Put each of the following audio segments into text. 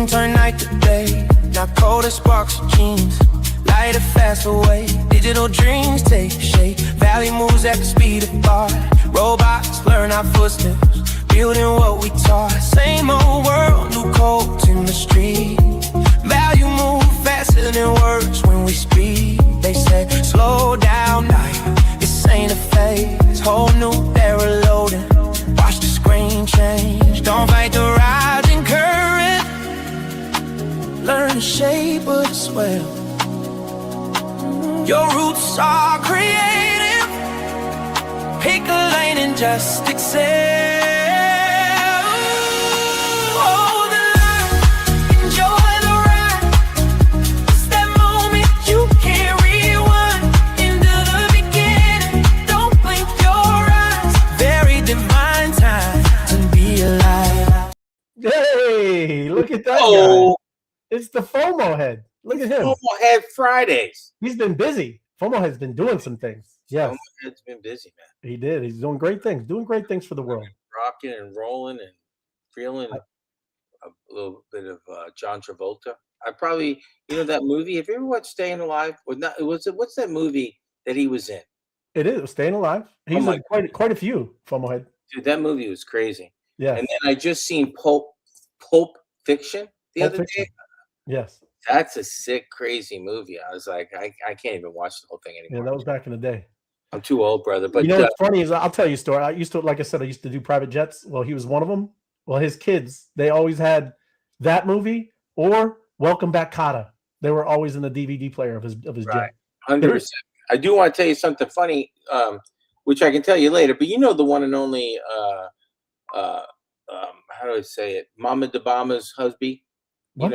dream turn night to day. Now colder sparks of jeans, lighter fast away. Digital dreams take shape. Valley moves at the speed of thought. Robots learn our footsteps, building what we taught. Same old world, new codes in the street. Value move faster than words when we speak. They say slow down, this ain't a phase. Whole new era loading. Watch the screen change. Don't fight the rising current. Learn the shape of the swell. Your roots are creative. Pick a lane and just excel. Hey, look at that guy. It's the FOMO head. Look at him. FOMO head Fridays. He's been busy. FOMO head's been doing some things. Yes. FOMO head's been busy, man. He did. He's doing great things. Doing great things for the world. Rocking and rolling and feeling a little bit of John Travolta. I probably, that movie. Have you ever watched Staying Alive? Or not? What's that movie that he was in? It is Staying Alive. He's in quite a few, FOMO head. Dude, that movie was crazy. Yeah. And then I just seen Pulp Fiction the other day. Yes. That's a sick, crazy movie. I was like, I can't even watch the whole thing anymore. Yeah, that was back in the day. I'm too old, brother. But what's funny is I'll tell you a story. I used to do private jets. Well, he was one of them. Well, his kids, they always had that movie or Welcome Back, Kotter. They were always in the DVD player of his jet. 100%. I do want to tell you something funny, which I can tell you later. But the one and only, how do I say it? Mama Obama's husband. What?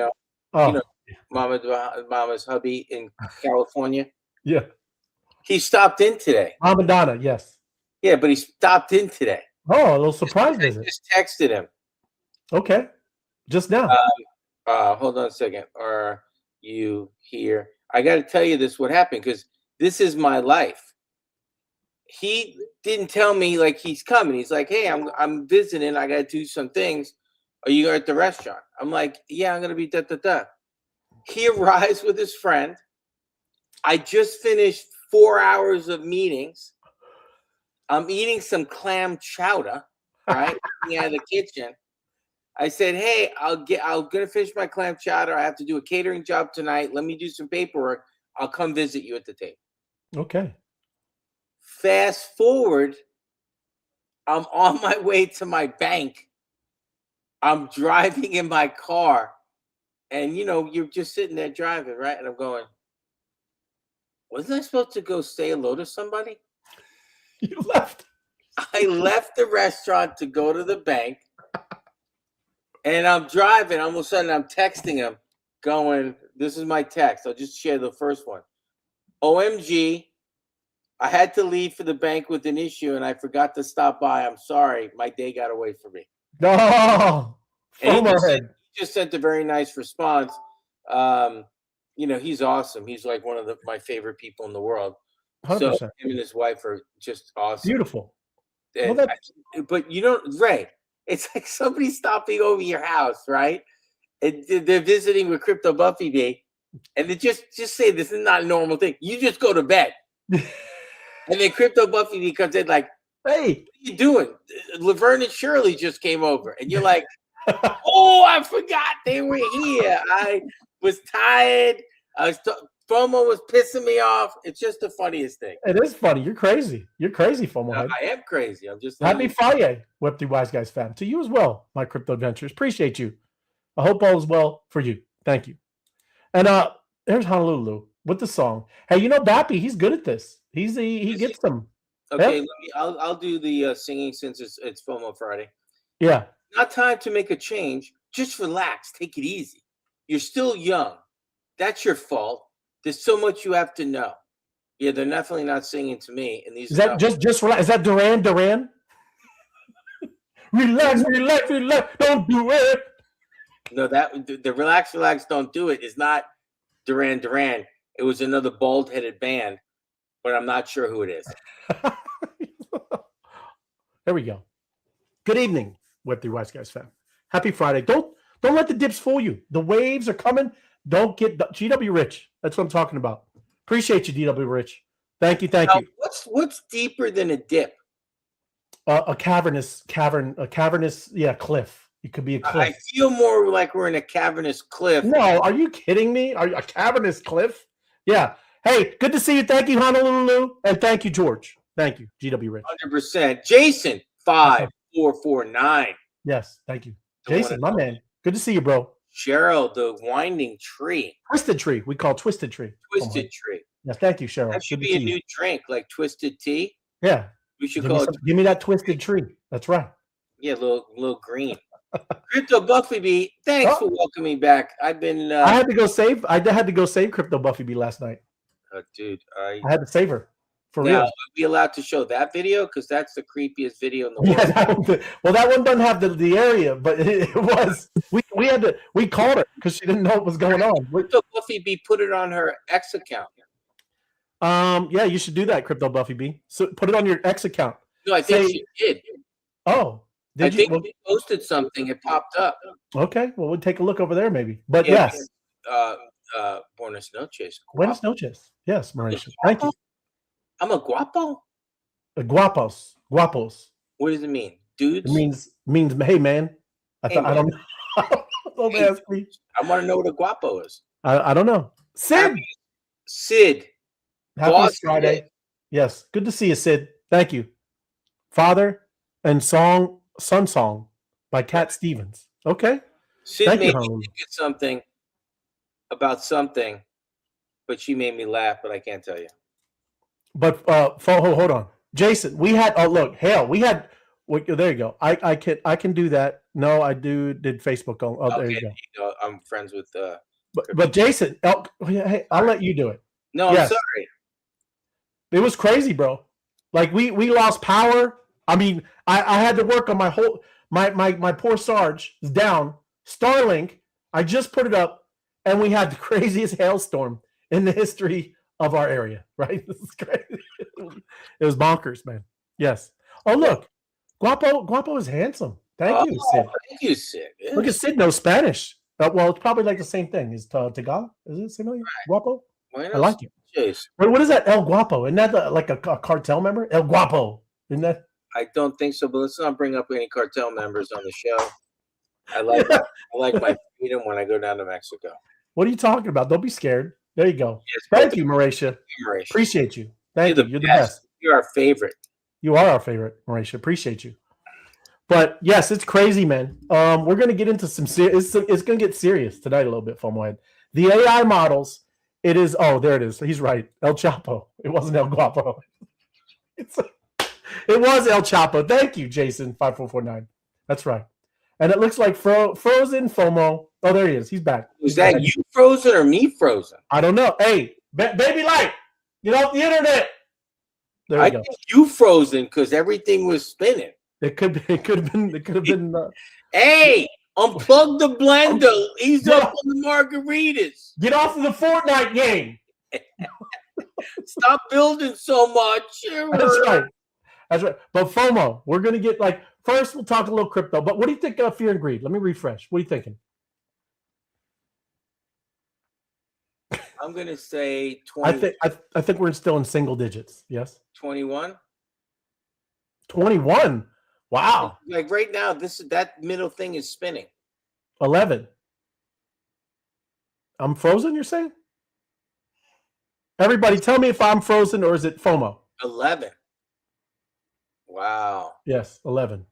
Mama Obama's hubby in California. Yeah. He stopped in today. Mama Donna, yes. Yeah, but he stopped in today. Oh, a little surprise visit. I just texted him. Okay. Just now. Hold on a second. Are you here? I got to tell you what happened, because this is my life. He didn't tell me like he's coming. He's like, hey, I'm visiting. I got to do some things. Are you at the restaurant? I'm like, yeah, I'm going to be da-da-da. He arrives with his friend. I just finished 4 hours of meetings. I'm eating some clam chowder, right? Out of the kitchen. I said, hey, I'm going to finish my clam chowder. I have to do a catering job tonight. Let me do some paperwork. I'll come visit you at the table. Okay. Fast forward, I'm on my way to my bank. I'm driving in my car, and you're just sitting there driving, right? And I'm going, wasn't I supposed to go say hello to somebody? You left. I left the restaurant to go to the bank, and I'm driving. All of a sudden, I'm texting him, going, this is my text. I'll just share the first one. OMG. I had to leave for the bank with an issue, and I forgot to stop by. I'm sorry. My day got away from me. No. And he just sent a very nice response. He's awesome. He's like one of my favorite people in the world. 100%. So him and his wife are just awesome. Beautiful. And but Ray, it's like somebody stopping over your house, right? And they're visiting with Crypto Buffy Bee, and they just say this is not a normal thing. You just go to bed. And then Crypto Buffy Bee comes in like, hey, what are you doing? Laverne and Shirley just came over. And you're like, oh, I forgot they were here. I was tired. FOMO was pissing me off. It's just the funniest thing. It is funny. You're crazy. You're crazy, FOMO head. I am crazy. I'm just happy Friday, Web3 Wise Guys fan. To you as well, my crypto adventures. Appreciate you. I hope all is well for you. Thank you. And there's Honolulu with the song. Hey, Bappy, he's good at this. He gets them. Okay, yeah? I'll do the singing since it's FOMO Friday. Yeah. Not time to make a change. Just relax. Take it easy. You're still young. That's your fault. There's so much you have to know. Yeah, they're definitely not singing to me. And these is that just relax? Is that Duran? Relax. Don't do it. No, the relax, don't do it is not Duran. It was another bald-headed band, but I'm not sure who it is. There we go. Good evening, Web3 Wise Guys fan. Happy Friday. Don't Don't let the dips fool you. The waves are coming. Don't get GW Rich. That's what I'm talking about. Appreciate you, DW Rich. Thank you. Thank you. What's deeper than a dip? A cavernous, cliff. It could be a cliff. I feel more like we're in a cavernous cliff. No, are you kidding me? Are you a cavernous cliff? Yeah. Hey, good to see you. Thank you, Honolulu. And thank you, George. Thank you, GW Rich. 100%. Jason, 5449. Yes, thank you. Jason, my man. Good to see you, bro. Cheryl, the winding tree. Twisted tree. We call twisted tree. Twisted tree. Yes, thank you, Cheryl. That should be a new drink, like twisted tea. Yeah. We should call it. Give me that twisted tree. That's right. Yeah, little green. Crypto Buffy B, thanks for welcoming back. I've been. I had to go save. I had to go save Crypto Buffy B last night. Dude, I had to save her. For now, real. are we allowed to show that video? Because that's the creepiest video in the world. Yeah, that one doesn't have the area, but it was. We called her because she didn't know what was going on. Crypto Buffy B put it on her X account. Yeah, you should do that, Crypto Buffy B. So put it on your X account. No, I think she did. Oh, I think we posted something. It popped up. Okay, well, we'll take a look over there, maybe. But yes. Buenas noches. Buenas noches. Yes, Mauricio. Thank you. I'm a guapo. Guapos. What does it mean, dudes? It means hey, man. I don't know. Don't ask me. I want to know what a guapo is. I don't know. Sid. Happy Friday. Yes. Good to see you, Sid. Thank you. Father and Sun Song by Cat Stevens. Okay. Sid made me think of something about something, but she made me laugh, but I can't tell you. But hold on. Jason, we had there you go. I can do that. No, I did Facebook on there you go. I'm friends with but Jason, hey, I'll let you do it. No, I'm sorry. It was crazy, bro. Like we lost power. I mean, I had to work on my poor Sarge is down. Starlink, I just put it up, and we had the craziest hailstorm in the history of our area, right? This is crazy. It was bonkers, man. Yes. Oh, look. Guapo is handsome. Thank you, Sid. Thank you, Sid. Yeah. Look at Sid knows Spanish. Well, it's probably like the same thing. Is Tagalog? Is it similar? Right. Guapo? I like it. What is that? El Guapo? Isn't that like a cartel member? El Guapo. Isn't that? I don't think so, but let's not bring up any cartel members on the show. I like my freedom when I go down to Mexico. What are you talking about? Don't be scared. There you go. Yes, thank you, Mauricia. Appreciate you. Thank you. You're the best. You're our favorite. You are our favorite, Mauricia. Appreciate you. But yes, it's crazy, man. We're going to get into some serious. It's going to get serious tonight a little bit, FOMO. The AI models. It is. Oh, there it is. He's right. El Chapo. It wasn't El Guapo. It was El Chapo. Thank you, Jason 5449. That's right. And it looks like frozen FOMO. Oh, there he is. He's back. Was that you frozen or me frozen? I don't know. Hey, baby light, get off the internet. There we go. Think you frozen because everything was spinning. It could have been. Hey, unplug the blender. Ease up on the margaritas. Get off of the Fortnite game. Stop building so much. That's right. But FOMO, we're gonna get first. We'll talk a little crypto. But what do you think of fear and greed? Let me refresh. What are you thinking? I'm gonna say 20. I think we're still in single digits. Yes. 21. 21. Wow. Like right now, that middle thing is spinning. 11. I'm frozen, you're saying? Everybody tell me if I'm frozen or is it FOMO? 11. Wow. Yes, 11.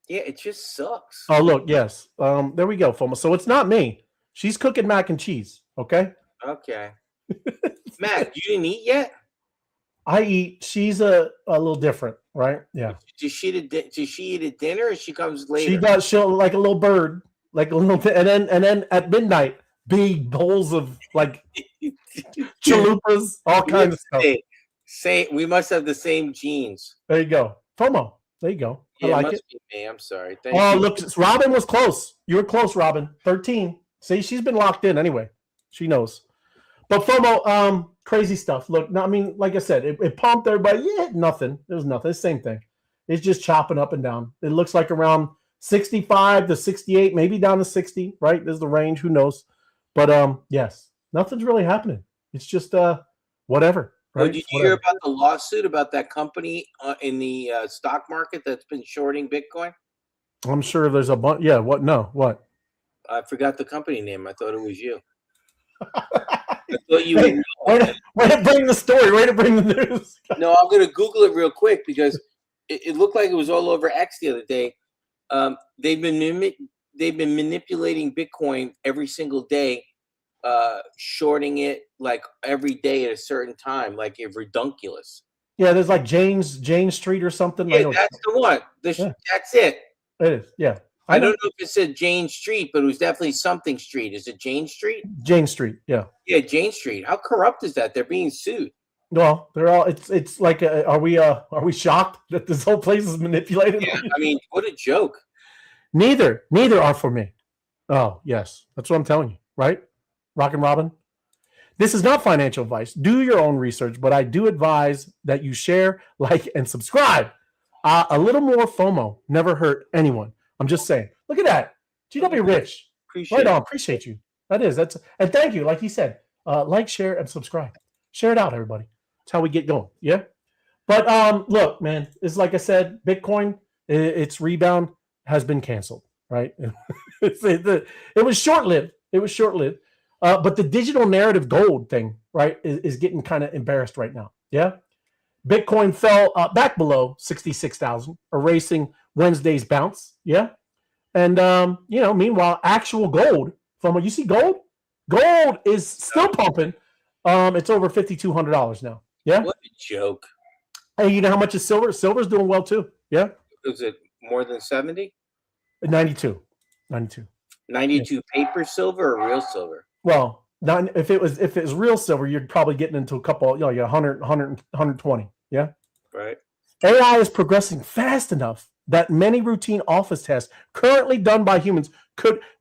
Yeah, it just sucks. Oh, look, yes. There we go, FOMO. So it's not me. She's cooking mac and cheese, okay? Okay. Matt, you didn't eat yet? I eat. She's a little different, right? Yeah. Does she eat at dinner or she comes later? She does. She'll like a little bird, like a little and then at midnight, big bowls of like chalupas, all kinds of stuff. We must have the same genes. There you go. FOMO. There you go. Yeah, I like it. Me. I'm sorry. Thank you. Look, Robin was close. You were close, Robin. 13. See, she's been locked in anyway. She knows. But FOMO, crazy stuff. Look, I mean, like I said, it pumped everybody. Yeah, nothing. There was nothing. It's the same thing. It's just chopping up and down. It looks like around 65 to 68, maybe down to 60, right? There's the range, who knows? But yes, nothing's really happening. It's just whatever. Right? Oh, did you hear about the lawsuit about that company in the stock market that's been shorting Bitcoin? I'm sure there's a bunch. Yeah, what? No, what? I forgot the company name. I thought it was you. I thought you would know. Way to bring the story, way to bring the news. No, I'm going to Google it real quick because it looked like it was all over X the other day. They've been manipulating Bitcoin every single day, shorting it like every day at a certain time, like it's redunculous. Yeah, there's like Jane Street or something. Yeah, that's the one. That's it. It is. Yeah. I don't know if it said Jane Street, but it was definitely something Street. Is it Jane Street? Jane Street. Yeah. Yeah, Jane Street. How corrupt is that? They're being sued. Well, they're all. It's like, are we shocked that this whole place is manipulated? Yeah, I mean, what a joke. Neither are for me. Oh yes, that's what I'm telling you, right? Rock and Robin. This is not financial advice. Do your own research, but I do advise that you share, like, and subscribe. A little more FOMO never hurt anyone. I'm just saying. Look at that. GW Rich. Appreciate right it. on. Appreciate you. And thank you. Like he said, like, share, and subscribe. Share it out, everybody. That's how we get going. Yeah. But look, man, it's like I said, Bitcoin, its rebound has been canceled, right? It was short-lived. It was short-lived. But the digital narrative gold thing, right, is getting kind of embarrassed right now. Yeah. Bitcoin fell back below 66,000, erasing Wednesday's bounce. Yeah. And, meanwhile, actual gold you see gold? Gold is still pumping. It's over $5,200 now. Yeah. What a joke. Hey, you know how much is silver? Silver's doing well too. Yeah. Is it more than 70? 92. 92 Yeah. paper silver or real silver? Well, if it was real silver, you're probably getting into a couple, 100, 120. Yeah. Right. AI is progressing fast enough that many routine office tasks currently done by humans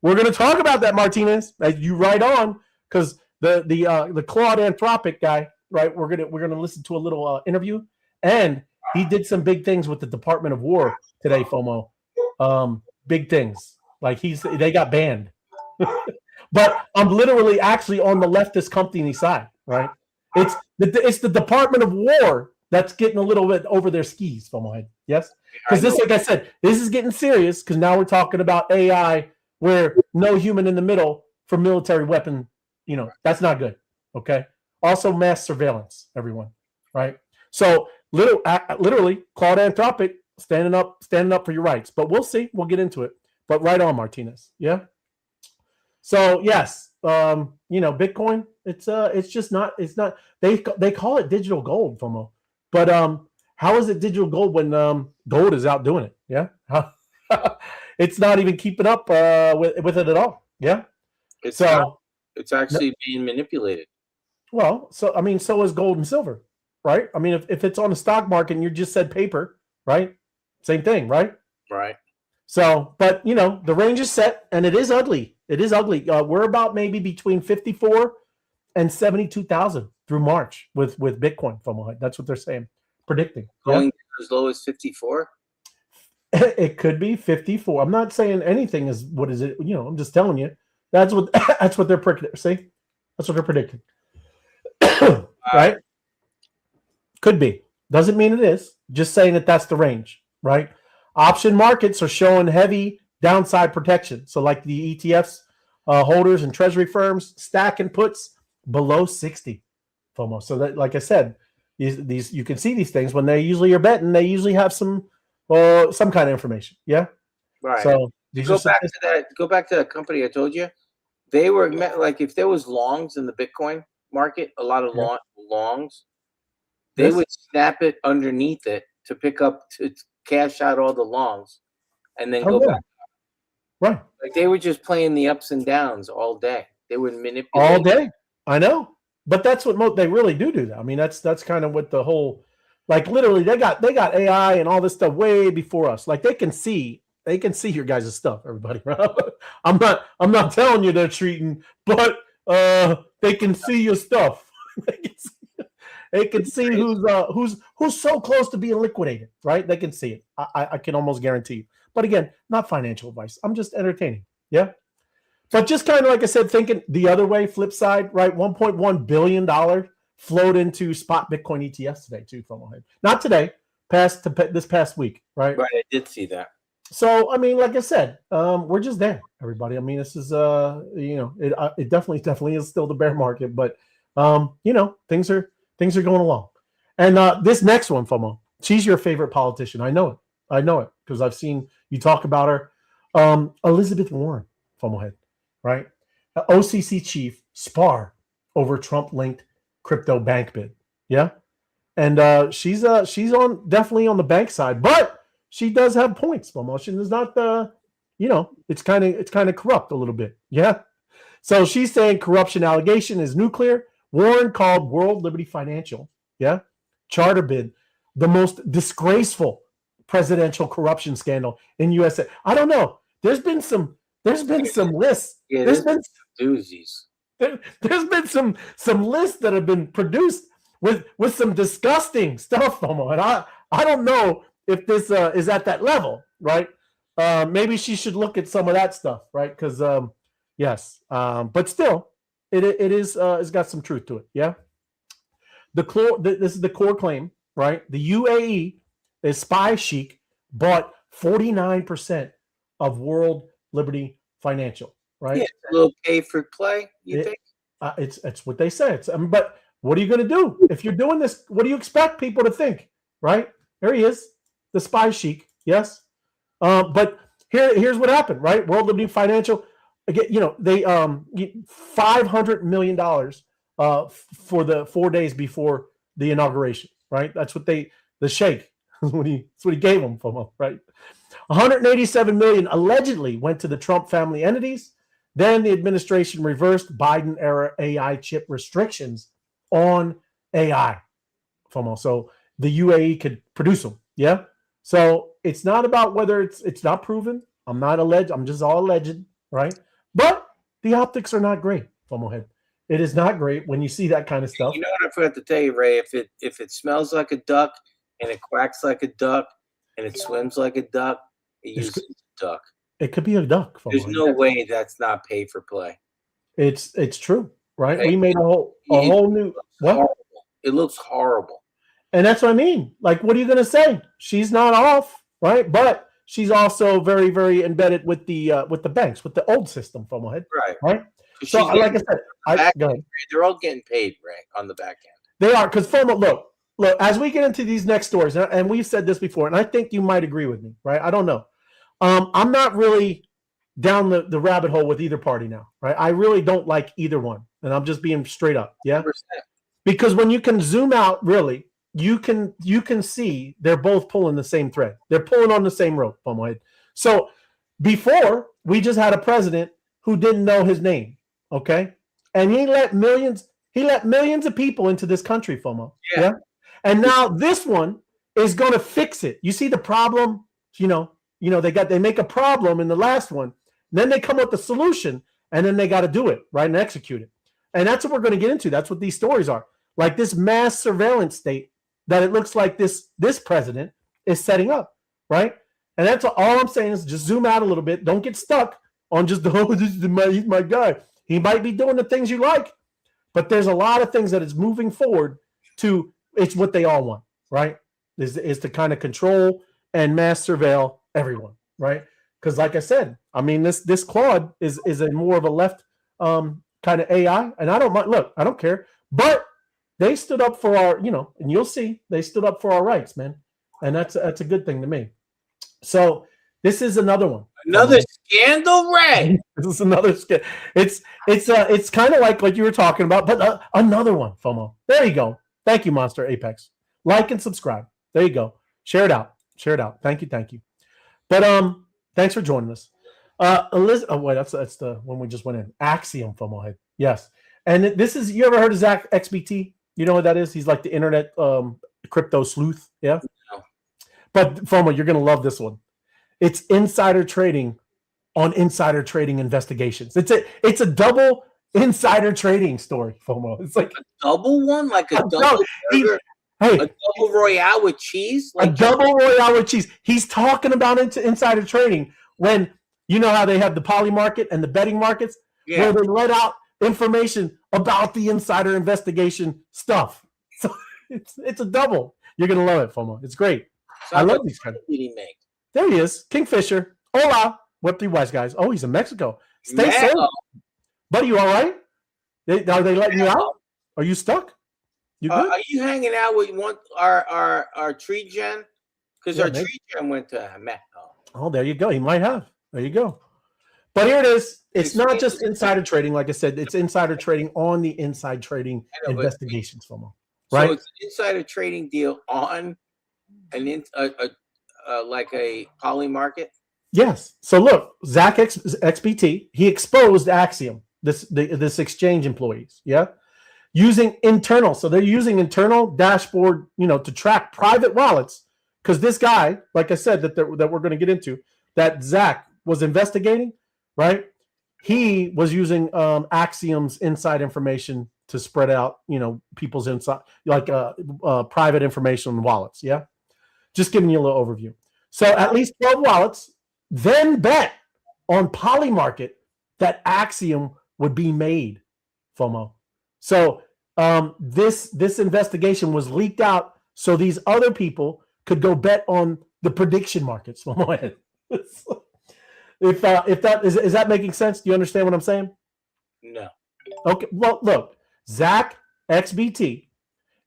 we're going to talk about that, Martinez, as you right on, because the Claude Anthropic guy, right? We're gonna listen to a little interview, and he did some big things with the Department of War today, FOMO. Big things, like they got banned. But I'm literally actually on the leftist company side, right? It's the Department of War that's getting a little bit over their skis, FOMO. Yes, because this, like I said, this is getting serious because now we're talking about AI, where no human in the middle for military weapon. That's not good. Okay. Also, mass surveillance, everyone. Right. So literally, Claude Anthropic standing up for your rights. But we'll see. We'll get into it. But right on, Martinez. Yeah. So yes, Bitcoin. It's just not. It's not. They call it digital gold, FOMO. But how is it digital gold when gold is outdoing it? Yeah. It's not even keeping up with it at all. Yeah. It's actually being manipulated. Well, so is gold and silver, right? I mean, if it's on the stock market and you just said paper, right? Same thing, right? Right. So, but the range is set, and it is ugly. It is ugly. We're about maybe between 54 and 72,000 through March with Bitcoin. That's what they're saying, predicting. Going as low as 54. It could be 54. I'm not saying anything is what is it. I'm just telling you. That's what they're predicting. See, that's what they're predicting. Right? Could be. Doesn't mean it is. Just saying that's the range, right? Option markets are showing heavy downside protection. So, like the ETFs holders and treasury firms, stacking puts below 60, FOMO. So that, like I said, these you can see these things when they usually are betting. They usually have some kind of information. Yeah. Right. So go back to that company I told you. They were like, if there was longs in the Bitcoin market, a lot of longs, they would snap it underneath it to cash out all the longs, and then go back. Right. Like they were just playing the ups and downs all day. They would manipulate all day. I know, but that's what they really do that. I mean, that's kind of what the whole, like, literally they got AI and all this stuff way before us. Like they can see your guys' stuff, everybody. I'm not telling you they're treating, but they can see your stuff. They can see who's so close to being liquidated, right? They can see it. I can almost guarantee you. But again, not financial advice. I'm just entertaining. Yeah. But just kind of like I said, thinking the other way, flip side, right? $1.1 billion flowed into spot Bitcoin ETFs today too, from ahead. Not today, this past week, right? Right, I did see that. So I mean, like I said, we're just there, everybody. I mean, this is it definitely is still the bear market, but things are going along. And this next one, FOMO, she's your favorite politician. I know it because I've seen you talk about her. Elizabeth Warren, FOMO head, right? OCC chief spar over Trump-linked crypto bank bid. Yeah, and she's definitely on the bank side, but she does have points. FOMO. She is not it's kind of corrupt a little bit. Yeah. So she's saying corruption allegation is nuclear. Warren called World Liberty Financial, charter bid, the most disgraceful presidential corruption scandal in USA. I don't know. There's been some lists. Yeah, there's been doozies. There's been some lists that have been produced with some disgusting stuff, FOMO. And I don't know if this is at that level, right? Maybe she should look at some of that stuff, right? Because yes, but still, it is it's got some truth to it. Yeah. This is the core claim, right? The UAE is spy chic bought 49% of World Liberty Financial, right? Yeah, it's a little pay for play. You think? It's what they say. But what are you going to do if you're doing this? What do you expect people to think, right? There he is, the spy chic. Yes. But here's what happened, right? World Liberty Financial, again, they $500 million for the 4 days before the inauguration, right? That's what the sheikh, that's what he gave them from them, right? 187 million allegedly went to the Trump family entities. Then the administration reversed Biden era AI chip restrictions on AI, FOMO. So the UAE could produce them. Yeah. So it's not about whether it's not proven. I'm not alleged. I'm just all alleged, right? But the optics are not great, FOMO head. It is not great when you see that kind of stuff. You know what I forgot to tell you, Ray? If it smells like a duck and it quacks like a duck and it swims like a duck, it uses a duck. It could be a duck. FOMO There's head. no way that's not pay for play. It's true, right? Hey, we made a whole new what? It looks horrible. And that's what I mean. Like, what are you going to say? She's not off, right? But she's also very, very embedded with the banks, with the old system, FOMO head. Right. So, like I said, go ahead. They're all getting paid, Ray, on the back end. They are, because FOMO, look, as we get into these next stories, and we've said this before, and I think you might agree with me, right? I don't know. I'm not really down the rabbit hole with either party now, right? I really don't like either one, and I'm just being straight up, yeah? 100%. Because when you can zoom out, really, you can see they're both pulling the same thread. They're pulling on the same rope, FOMO head. So before, we just had a president who didn't know his name, okay? And he let millions of people into this country, FOMO. Yeah. And now this one is going to fix it. You see the problem, they make a problem in the last one, then they come up with a solution, and then they got to do it, right, and execute it. And that's what we're going to get into. That's what these stories are. Like this mass surveillance state that it looks like this president is setting up, right? And that's all I'm saying is just zoom out a little bit. Don't get stuck on just he's my guy. He might be doing the things you like, but there's a lot of things that is moving forward to it's what they all want, right? Is to kind of control and mass surveil everyone, right? Because like I said, I mean this Claude is a more of a left kind of AI, and I don't mind. Look, I don't care, but they stood up for our, and you'll see they stood up for our rights, man, and that's a good thing to me. So this is another one. Another scandal, Ray. This is another scandal. It's kind of like what you were talking about, but another one, FOMO. There you go. Thank you, Monster Apex. Like and subscribe. There you go. Share it out. Thank you. But thanks for joining us. That's the one we just went in. Axiom, FOMO head. Yes. And this is, you ever heard of Zach XBT? You know what that is? He's like the internet crypto sleuth. Yeah. No. But FOMO, you're going to love this one. It's insider trading on insider trading investigations. It's a double insider trading story, FOMO. It's like a double one, like a double burger, hey, a double royale with cheese, like a double royale with cheese. He's talking about insider trading when you know how they have the poly market and the betting markets where they let out information about the insider investigation stuff. So it's a double. You're gonna love it, FOMO. It's great. So I love these kind. Did he make? There he is, Kingfisher. Hola, Web3 wise guys. Oh, he's in Mexico. Stay safe, buddy. You all right? Are they letting you out? Are you stuck? You good? Are you hanging out with our tree gen? Because our tree gen went to Mexico. Oh, there you go. He might have. There you go. But here it is. It's not just insider trading. Like I said, it's insider trading on the inside trading investigations, FOMO. Right? So it's an insider trading deal on an like a poly market. Yes. So look, Zach XBT, he exposed Axiom, this exchange employees. Yeah. Using internal. So they're using internal dashboard, to track private wallets. Because this guy, like I said, that we're going to get into, that Zach was investigating, right? He was using Axiom's inside information to spread out, people's inside, like private information on wallets. Yeah. Just giving you a little overview. So at least 12 wallets then bet on Polymarket that Axiom would be made, FOMO. So this investigation was leaked out so these other people could go bet on the prediction markets, FOMO. If that is that making sense? Do you understand what I'm saying? No. Okay. Well, look, Zach XBT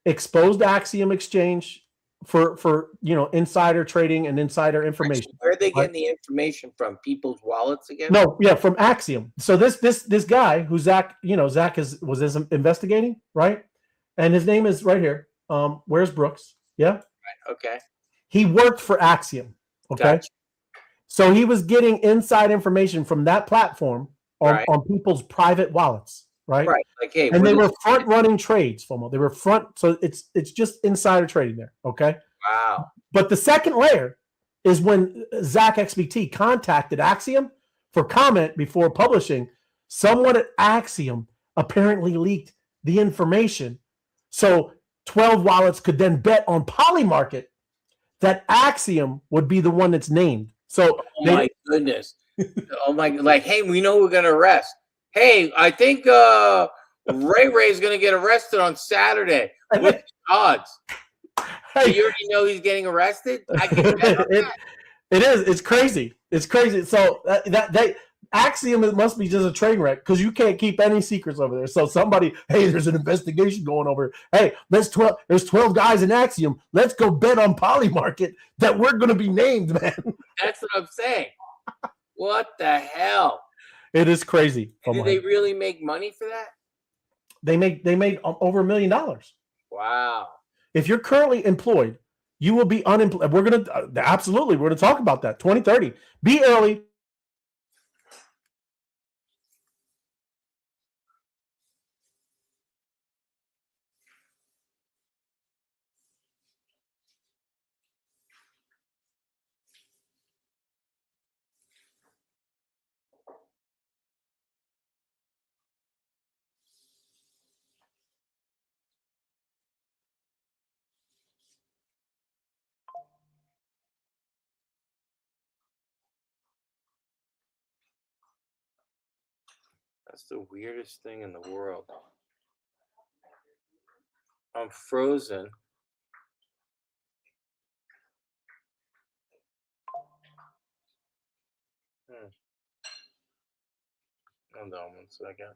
exposed Axiom Exchange for insider trading and insider information. Where are they getting the information from? People's wallets again? No, yeah, from Axiom. So this guy who Zach was investigating, right? And his name is right here. Where's Brooks? Yeah. Right. Okay. He worked for Axiom. Okay. Gotcha. So he was getting inside information from that platform on people's private wallets, right? Right. Like, hey, and they were front running trades, FOMO. They were front, so it's just insider trading there. Okay. Wow. But the second layer is when Zach XBT contacted Axiom for comment before publishing. Someone at Axiom apparently leaked the information, so 12 wallets could then bet on Polymarket that Axiom would be the one that's named. So, my goodness. Oh my! Like, hey, we know we're gonna arrest. Hey, I think Ray is gonna get arrested on Saturday. What's the odds? Hey, you already know he's getting arrested. I can bet on that. It is. It's crazy. It's crazy. So that Axiom, it must be just a train wreck because you can't keep any secrets over there. So somebody, hey, there's an investigation going over. Hey, there's 12 guys in Axiom. Let's go bet on Polymarket that we're going to be named, man. That's what I'm saying. What the hell? It is crazy. Did they really make money for that? They made over $1 million. Wow. If you're currently employed, you will be unemployed. We're going to talk about that. 2030. Be early. That's the weirdest thing in the world. I'm frozen. Hold on 1 second.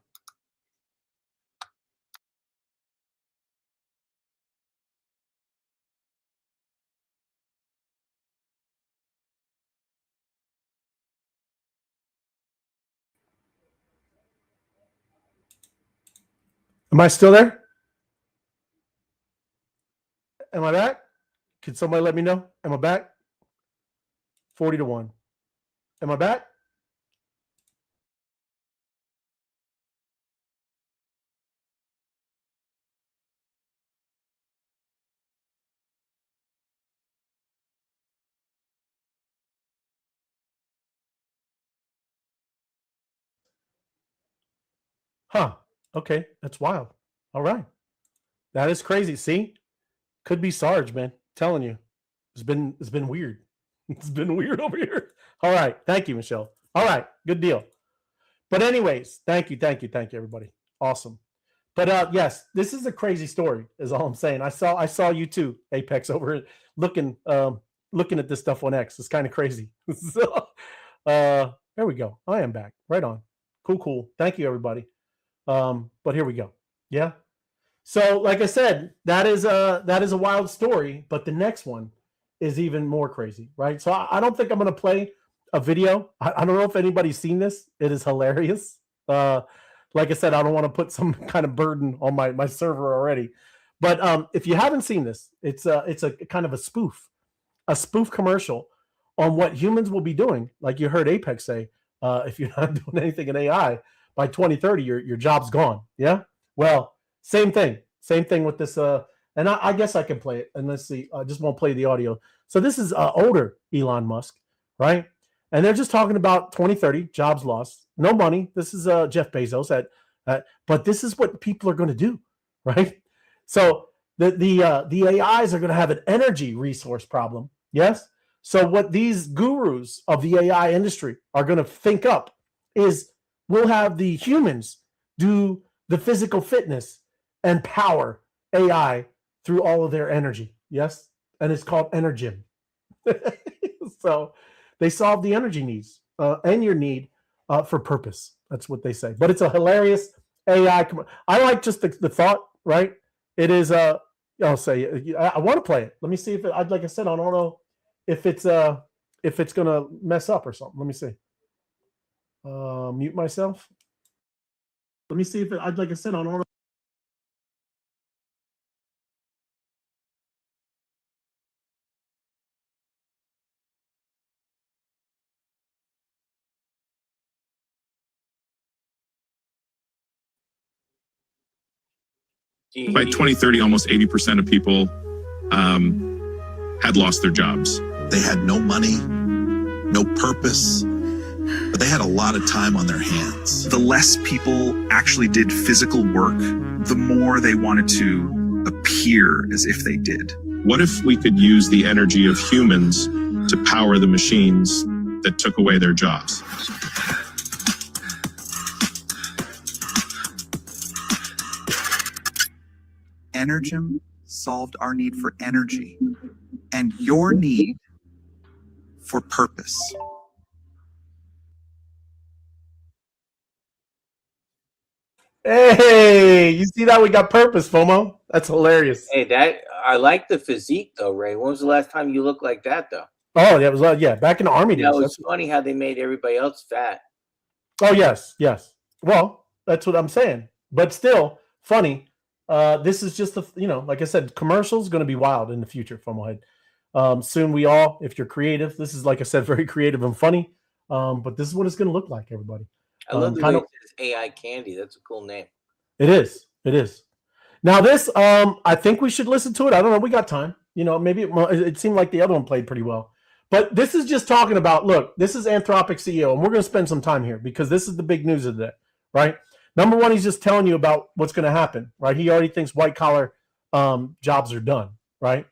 Am I still there? Am I back? Can somebody let me know? Am I back? 40-1. Am I back? Huh. Okay, that's wild. All right. That is crazy. See? Could be Sarge, man. Telling you. It's been weird. It's been weird over here. All right. Thank you, Michelle. All right. Good deal. But anyways, thank you, everybody. Awesome. But yes, this is a crazy story, is all I'm saying. I saw you too, Apex, over looking at this stuff on X. It's kind of crazy. So there we go. I am back. Right on. Cool. Thank you, everybody. But here we go. Yeah. So, like I said, that is a wild story, but the next one is even more crazy, right? So I don't think I'm going to play a video. I don't know if anybody's seen this. It is hilarious. Like I said, I don't want to put some kind of burden on my server already. But if you haven't seen this, it's a kind of a spoof commercial on what humans will be doing. Like you heard Apex say, if you're not doing anything in AI by 2030, your job's gone. Yeah. Well, same thing with this. And I guess I can play it. And let's see. I just won't play the audio. So this is older Elon Musk, right? And they're just talking about 2030 jobs lost, no money. This is Jeff Bezos but this is what people are going to do, right? So the AIs are going to have an energy resource problem. Yes. So what these gurus of the AI industry are going to think up is we'll have the humans do the physical fitness and power AI through all of their energy. Yes. And it's called Energym. So they solve the energy needs and your need for purpose. That's what they say. But it's a hilarious AI. I like just the thought, right? It is, I'll say, I want to play it. Let me see if like I said, I don't know if it's going to mess up or something. Let me see. Mute myself. Let me see if like I said, I don't know. By 2030, almost 80% of people had lost their jobs. They had no money, no purpose, but they had a lot of time on their hands. The less people actually did physical work, the more they wanted to appear as if they did. What if we could use the energy of humans to power the machines that took away their jobs? Energym solved our need for energy and your need for purpose. Hey, you see that? We got purpose, FOMO. That's hilarious. Hey, I like the physique though, Ray. When was the last time you looked like that though? Oh, that was back in the Army days. Yeah, it was funny how they made everybody else fat. Oh, yes. Well, that's what I'm saying. But still, funny. This is just like I said, commercials going to be wild in the future, FOMO head. Soon we all, if you're creative, this is, like I said, very creative and funny. But this is what it's going to look like, everybody. I love the way it says AI Candy. That's a cool name. It is. Now this, I think we should listen to it. I don't know. We got time. Maybe it seemed like the other one played pretty well. But this is just talking about, look, this is Anthropic CEO, and we're going to spend some time here because this is the big news of the day, right? Number one, he's just telling you about what's going to happen, right? He already thinks white collar jobs are done, right?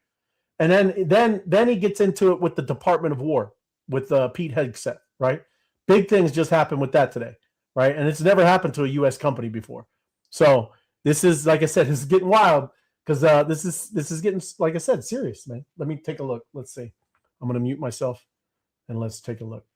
And then he gets into it with the Department of War with Pete Hegseth, right? Big things just happened with that today, right? And it's never happened to a U.S. company before. So this is, like I said, this is getting wild because this is getting, like I said, serious, man. Let me take a look. Let's see. I'm going to mute myself and let's take a look.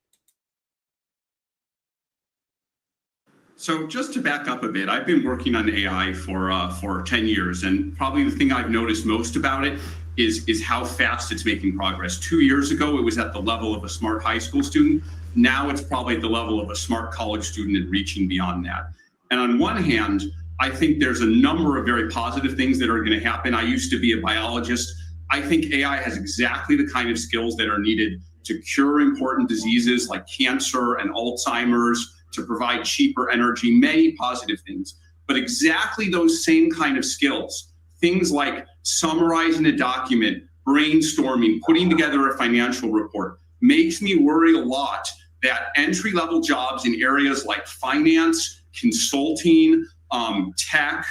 So just to back up a bit, I've been working on AI for 10 years, and probably the thing I've noticed most about it is how fast it's making progress. 2 years ago, it was at the level of a smart high school student. Now it's probably at the level of a smart college student and reaching beyond that. And on one hand, I think there's a number of very positive things that are going to happen. I used to be a biologist. I think AI has exactly the kind of skills that are needed to cure important diseases like cancer and Alzheimer's, to provide cheaper energy, many positive things. But exactly those same kind of skills, things like summarizing a document, brainstorming, putting together a financial report, makes me worry a lot that entry-level jobs in areas like finance, consulting, tech,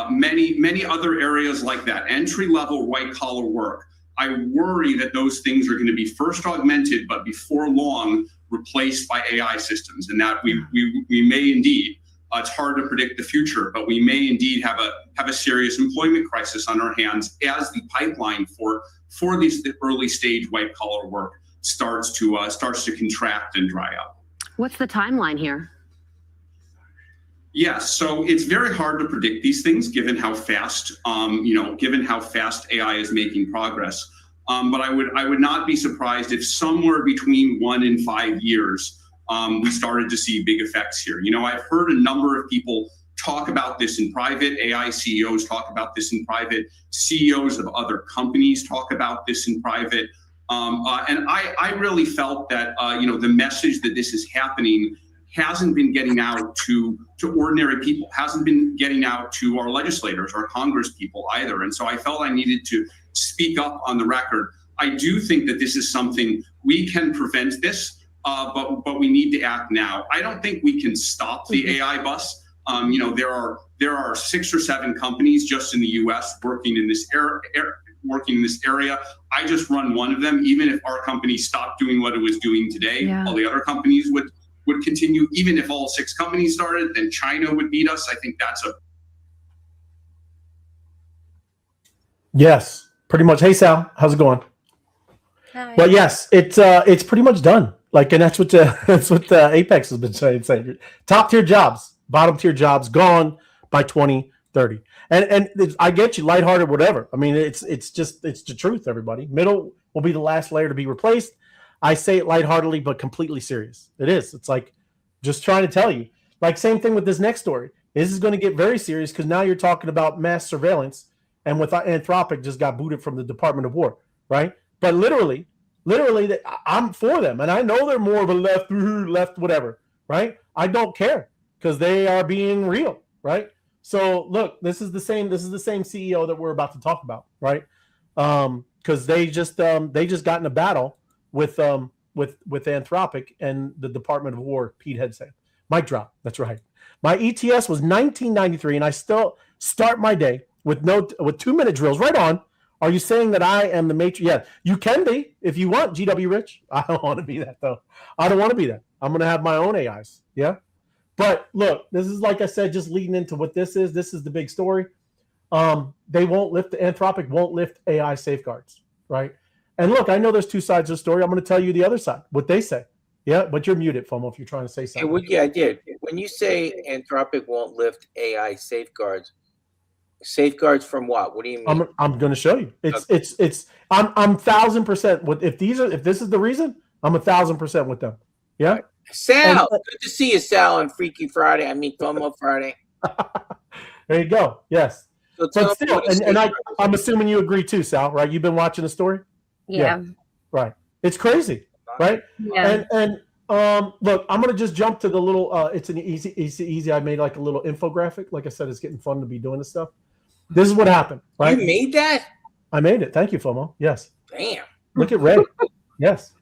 many other areas like that, entry-level white-collar work. I worry that those things are going to be first augmented, but before long replaced by AI systems, and that we may indeed. It's hard to predict the future, but we may indeed have a serious employment crisis on our hands as the pipeline for the early stage white collar work starts to contract and dry up. What's the timeline here? Yes, so it's very hard to predict these things given how fast AI is making progress. But I would not be surprised if somewhere between 1 and 5 years we started to see big effects here. I've heard a number of people talk about this in private. AI CEOs talk about this in private. CEOs of other companies talk about this in private. And I really felt that the message that this is happening hasn't been getting out to ordinary people, hasn't been getting out to our legislators, our Congress people either. And so I felt I needed to speak up on the record. I do think that this is something we can prevent this. But we need to act now. I don't think we can stop the AI bus. There are 6 or 7 companies just in the U.S. working in this area. I just run one of them. Even if our company stopped doing what it was doing today, all the other companies would continue. Even if all 6 companies started, then China would beat us. I think that's a Yes, pretty much. Hey Sal, how's it going? Hi. Well, yes, it's pretty much done. And that's what the Apex has been saying. Top tier jobs, bottom tier jobs gone by 2030. And I get you, lighthearted, whatever. I mean, it's the truth, everybody. Middle will be the last layer to be replaced. I say it lightheartedly, but completely serious. It is. It's like just trying to tell you. Same thing with this next story. This is going to get very serious because now you're talking about mass surveillance, and with Anthropic just got booted from the Department of War, right? But literally, I'm for them, and I know they're more of a left, whatever, right? I don't care because they are being real, right? So look, this is the same CEO that we're about to talk about, right? Because they just got in a battle with Anthropic and the Department of War, Pete Hegseth. Mic drop. That's right. My ETS was 1993, and I still start my day with 2-minute drills. Right on. Are you saying that I am the matrix? Yeah, you can be if you want, GW Rich. I don't want to be that, though. I don't want to be that. I'm going to have my own AIs. Yeah. But look, this is, like I said, just leading into what this is. This is the big story. Anthropic won't lift AI safeguards, right? And look, I know there's 2 sides of the story. I'm going to tell you the other side, what they say. Yeah, but you're muted, FOMO, if you're trying to say something. Yeah, I did. When you say Anthropic won't lift AI safeguards from what? What do you mean? I'm going to show you. I'm 1,000% with if this is the reason, I'm 1,000% with them. Yeah. Sal, good to see you, Sal, on Freaky Friday. FOMO Friday. There you go. Yes. So but still, I'm assuming you agree too, Sal, right? You've been watching the story? Yeah. Right. It's crazy, right? Yeah. And look, I'm gonna just jump to the little. It's an easy. I made like a little infographic. Like I said, it's getting fun to be doing this stuff. This is what happened, right? You made that? I made it. Thank you, FOMO. Yes. Damn. Look at Ray. Yes.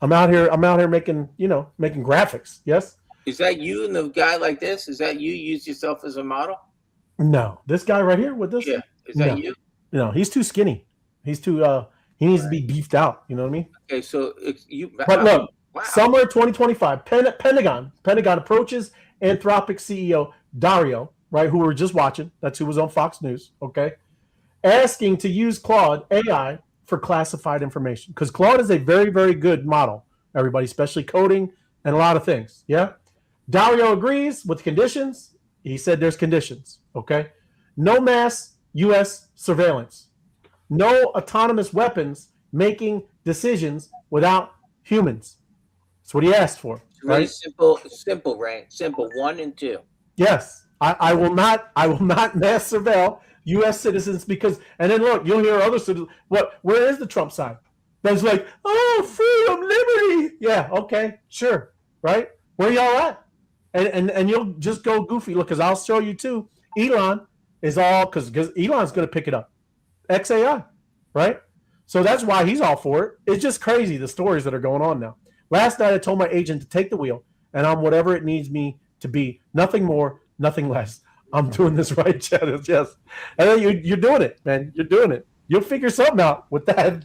I'm out here making graphics. Yes. Is that you and the guy like this? Is that you use yourself as a model? No. This guy right here with this? Yeah. Is that you? No, he's too skinny. He's too he needs to be beefed out. You know what I mean? Okay, so it's you. But look, summer 2025, Pentagon approaches Anthropic CEO Dario, right, who we were just watching. That's who was on Fox News, okay, asking to use Claude AI for classified information. Because Claude is a very, very good model, everybody, especially coding and a lot of things. Yeah. Dario agrees with conditions. He said there's conditions, okay? No mass U.S. surveillance. No autonomous weapons making decisions without humans. That's what he asked for. Really right? Simple, right? Simple 1 and 2. Yes, I will not mass surveil U.S. citizens because, and then look, you'll hear other citizens. Where is the Trump side? That's like, oh, freedom, liberty. Yeah, okay, sure, right? Where y'all at? And you'll just go goofy. Look, because I'll show you too. Elon is all because Elon's going to pick it up. XAI, right? So that's why he's all for it. It's just crazy the stories that are going on now. Last night I told my agent to take the wheel, and I'm whatever it needs me to be. Nothing more, nothing less. I'm doing this right, Chad. Yes. And then you're doing it, man. You're doing it. You'll figure something out with that.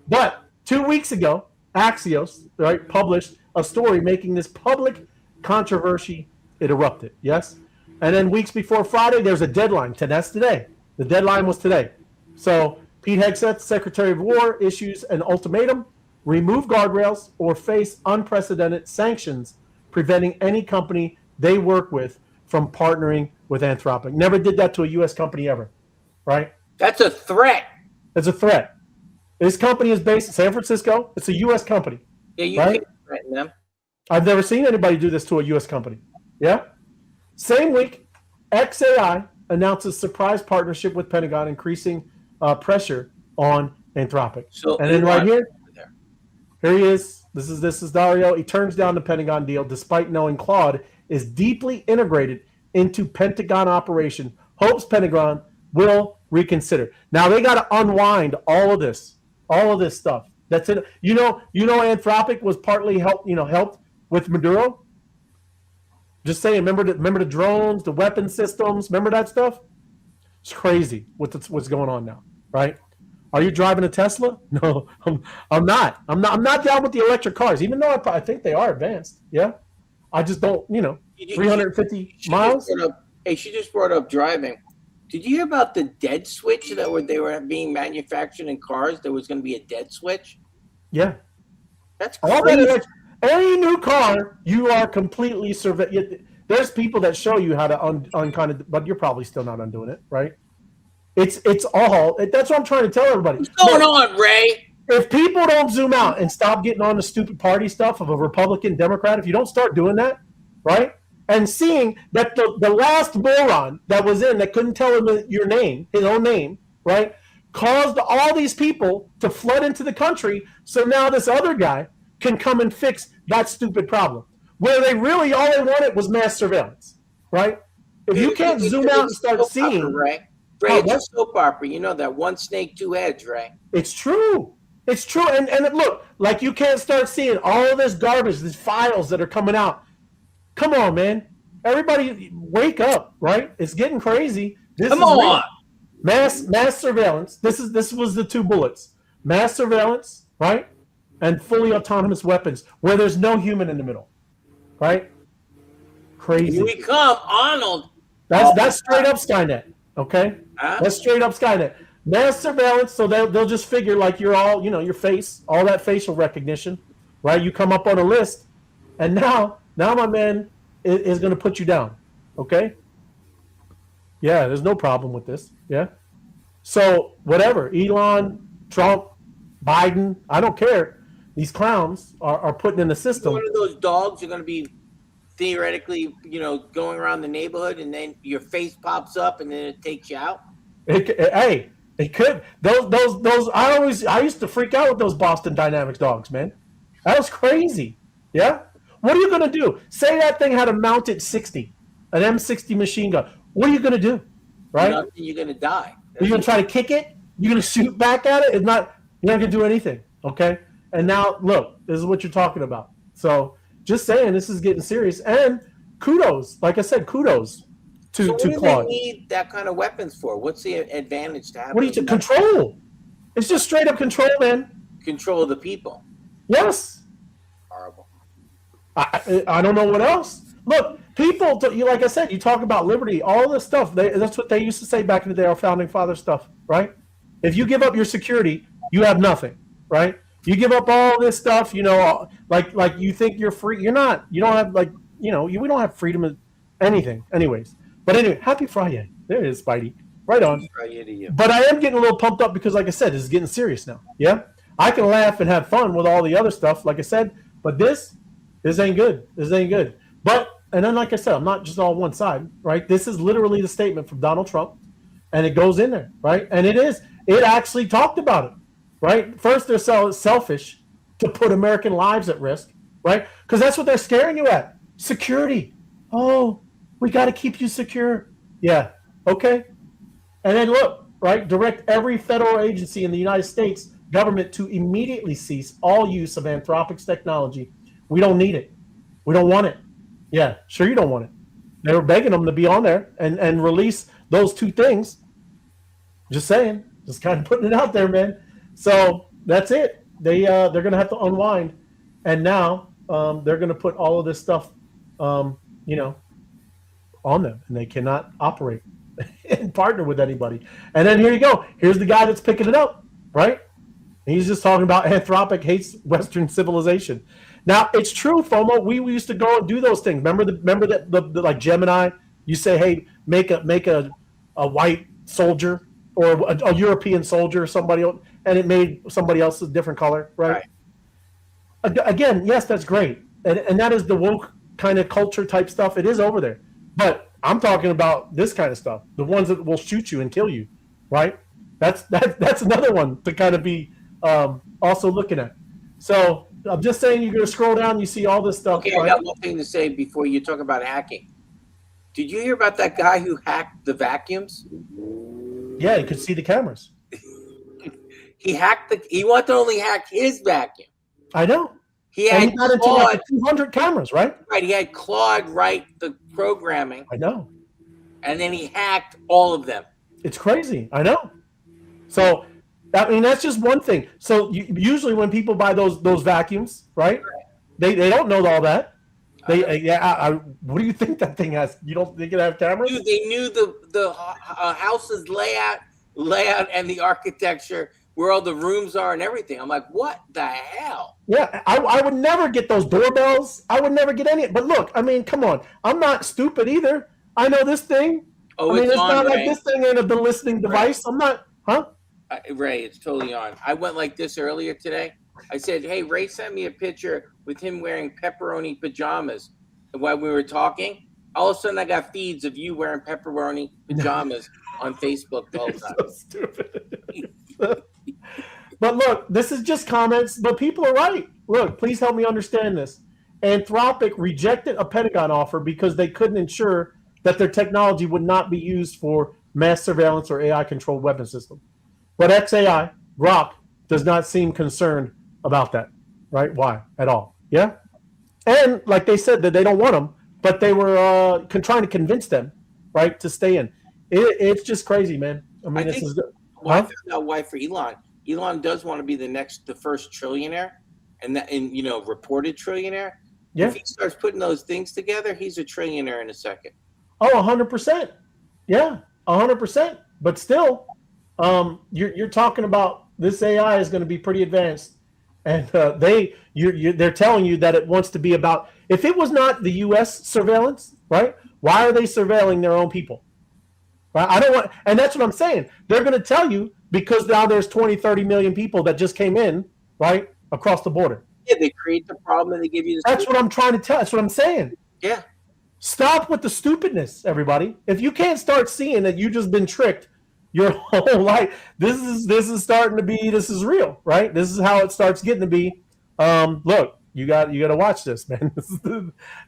But 2 weeks ago, Axios, right, published a story making this public controversy. It erupted, yes? And then weeks before Friday, there's a deadline. That's today. The deadline was today. So Pete Hegseth, Secretary of War, issues an ultimatum: remove guardrails or face unprecedented sanctions, preventing any company they work with from partnering with Anthropic. Never did that to a U.S. company ever, right? That's a threat. It's a threat. This company is based in San Francisco. It's a U.S. company. Yeah, you right? can't threaten them. I've never seen anybody do this to a U.S. company. Yeah? Same week, XAI announces surprise partnership with Pentagon, increasing pressure on Anthropic. So and then right here he is. This is Dario. He turns down the Pentagon deal despite knowing Claude is deeply integrated into Pentagon operation. Hopes Pentagon will reconsider. Now they got to unwind all of this stuff. That's it. You know, Anthropic was partly helped with Maduro. Just saying, remember the drones, the weapon systems, remember that stuff? It's crazy what's going on now, right? Are you driving a Tesla? No, I'm not. I'm not down with the electric cars, even though I think they are advanced. Yeah, I just don't. 350 miles. She just brought up driving. Did you hear about the dead switch they were being manufactured in cars? There was going to be a dead switch. Yeah, that's all crazy. that. Any new car, you are completely There's people that show you how to unkind it, but you're probably still not undoing it, right? It's all. That's what I'm trying to tell everybody. What's going on, Ray? If people don't zoom out and stop getting on the stupid party stuff of a Republican, Democrat, if you don't start doing that, right, and seeing that the last moron that was in that couldn't tell him his own name, right, caused all these people to flood into the country, so now this other guy can come and fix that stupid problem, where they really all they wanted was mass surveillance, right? If you can't zoom out and start seeing, Ray, it's a soap opera. You know that one snake, two heads, Ray. It's true. It's true. And look, like you can't start seeing all of this garbage, these files that are coming out. Come on, man. Everybody wake up, right? It's getting crazy. Come on. Mass surveillance. This was the two bullets. Mass surveillance, right? And fully autonomous weapons where there's no human in the middle. Right? Crazy. Here we come, Arnold. That's straight up Skynet. Okay? That's straight up Skynet. Mass surveillance, so they'll just figure like you're all, your face, all that facial recognition, right? You come up on a list, and now my man is going to put you down. Okay? Yeah, there's no problem with this. Yeah? So, whatever. Elon, Trump, Biden, I don't care. These clowns are putting in the system. One of those dogs are going to be theoretically, going around the neighborhood, and then your face pops up, and then it takes you out. It could. Those. I used to freak out with those Boston Dynamics dogs, man. That was crazy. Yeah. What are you gonna do? Say that thing had a mounted 60, an M60 machine gun. What are you gonna do? Right? Nothing, you're gonna die. Are you gonna try to kick it? You're gonna shoot back at it? You're not gonna do anything. Okay. And now, look, this is what you're talking about. So, just saying, this is getting serious. And kudos, like I said, kudos to Claude. What do they need that kind of weapons for? What's the advantage to have? What do you control? It's just straight up control, man. Control of the people. Yes. Horrible. I don't know what else. Look, people, like I said, you talk about liberty, all this stuff. That's what they used to say back in the day, our founding father stuff, right? If you give up your security, you have nothing, right? You give up all this stuff, like you think you're free. You're not. You don't have we don't have freedom of anything. Anyways. But anyway, happy Friday. There it is, Spidey. Right on. Friday to you. But I am getting a little pumped up because, like I said, this is getting serious now. Yeah? I can laugh and have fun with all the other stuff, like I said, but this ain't good. This ain't good. But, and then like I said, I'm not just all one side, right? This is literally the statement from Donald Trump, and it goes in there, right? And it actually talked about it. Right? First, they're so selfish to put American lives at risk, right? Because that's what they're scaring you at. Security. Oh, we got to keep you secure. Yeah. Okay. And then look, right? Direct every federal agency in the United States government to immediately cease all use of Anthropic's technology. We don't need it. We don't want it. Yeah. Sure, you don't want it. They were begging them to be on there and release those two things. Just saying, just kind of putting it out there, man. So that's it. They're gonna have to unwind, and now they're gonna put all of this stuff, on them, and they cannot operate and partner with anybody. And then here you go. Here's the guy that's picking it up, right? He's just talking about Anthropic hates Western civilization. Now it's true, FOMO. We used to go and do those things. Remember that the like Gemini. You say, hey, make a white soldier or a European soldier or somebody else, and it made somebody else a different color, right? Again, yes, that's great, and that is the woke kind of culture type stuff. It is over there, but I'm talking about this kind of stuff, the ones that will shoot you and kill you, right? That's another one to kind of be also looking at. So I'm just saying, you're going to scroll down, you see all this stuff. Okay, I got one thing to say before you talk about hacking. Did you hear about that guy who hacked the vacuums? Yeah, you could see the cameras. He wanted to only hack his vacuum. I know. He had got into like 200 cameras, right? Right. He had Claude write the programming. I know. And then he hacked all of them. It's crazy. I know. So, I mean, that's just one thing. So usually when people buy those vacuums, right? They don't know all that. What do you think that thing has? You don't think it has cameras? Dude, they knew the house's layout and the architecture, where all the rooms are and everything. I'm like, what the hell? Yeah, I would never get those doorbells. I would never get any. But look, I mean, come on. I'm not stupid either. I know this thing. Oh, I mean, it's on, not Ray. like this thing ain't a listening device. I'm not, huh? Ray, it's totally on. I went like this earlier today. I said, hey, Ray sent me a picture with him wearing pepperoni pajamas while we were talking. All of a sudden, I got feeds of you wearing pepperoni pajamas on Facebook the whole time. So stupid. But look, this is just comments, but people are right. Look, please help me understand this. Anthropic rejected a Pentagon offer because they couldn't ensure that their technology would not be used for mass surveillance or AI-controlled weapon system. But XAI, Grok, does not seem concerned about that, right? Why at all? Yeah? And like they said that they don't want them, but they were trying to convince them, right, to stay in. It's just crazy, man. I mean, this is good. Well, I found out why for Elon. Elon does want to be the first trillionaire, and reported trillionaire. Yeah. If he starts putting those things together, he's a trillionaire in a second. Oh, 100%. Yeah, 100%. But still, you're talking about this AI is going to be pretty advanced, and they're telling you that it wants to be about. If it was not the U.S. surveillance, right? Why are they surveilling their own people? Right? I don't want, and that's what I'm saying. They're going to tell you because now there's 20, 30 million people that just came in, right, across the border. Yeah, they create the problem and they give you the. That's what I'm trying to tell. That's what I'm saying. Yeah. Stop with the stupidness, everybody. If you can't start seeing that you've just been tricked your whole life, this is starting to be. This is real, right? This is how it starts getting to be. Look, you got to watch this, man.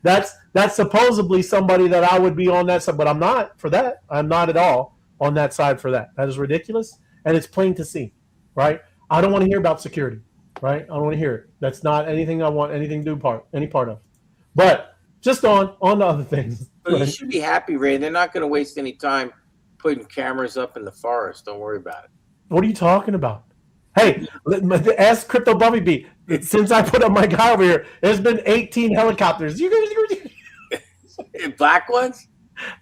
That's supposedly somebody that I would be on that side, but I'm not for that. I'm not at all on that side for that. That is ridiculous, and it's plain to see, right? I don't want to hear about security, right? I don't want to hear it. That's not anything I want anything to do any part of. But just on the other things. But you should be happy, Ray. They're not going to waste any time putting cameras up in the forest. Don't worry about it. What are you talking about? Hey, ask Crypto Bubby B. Since I put up my guy over here, there's been 18 helicopters. Black ones?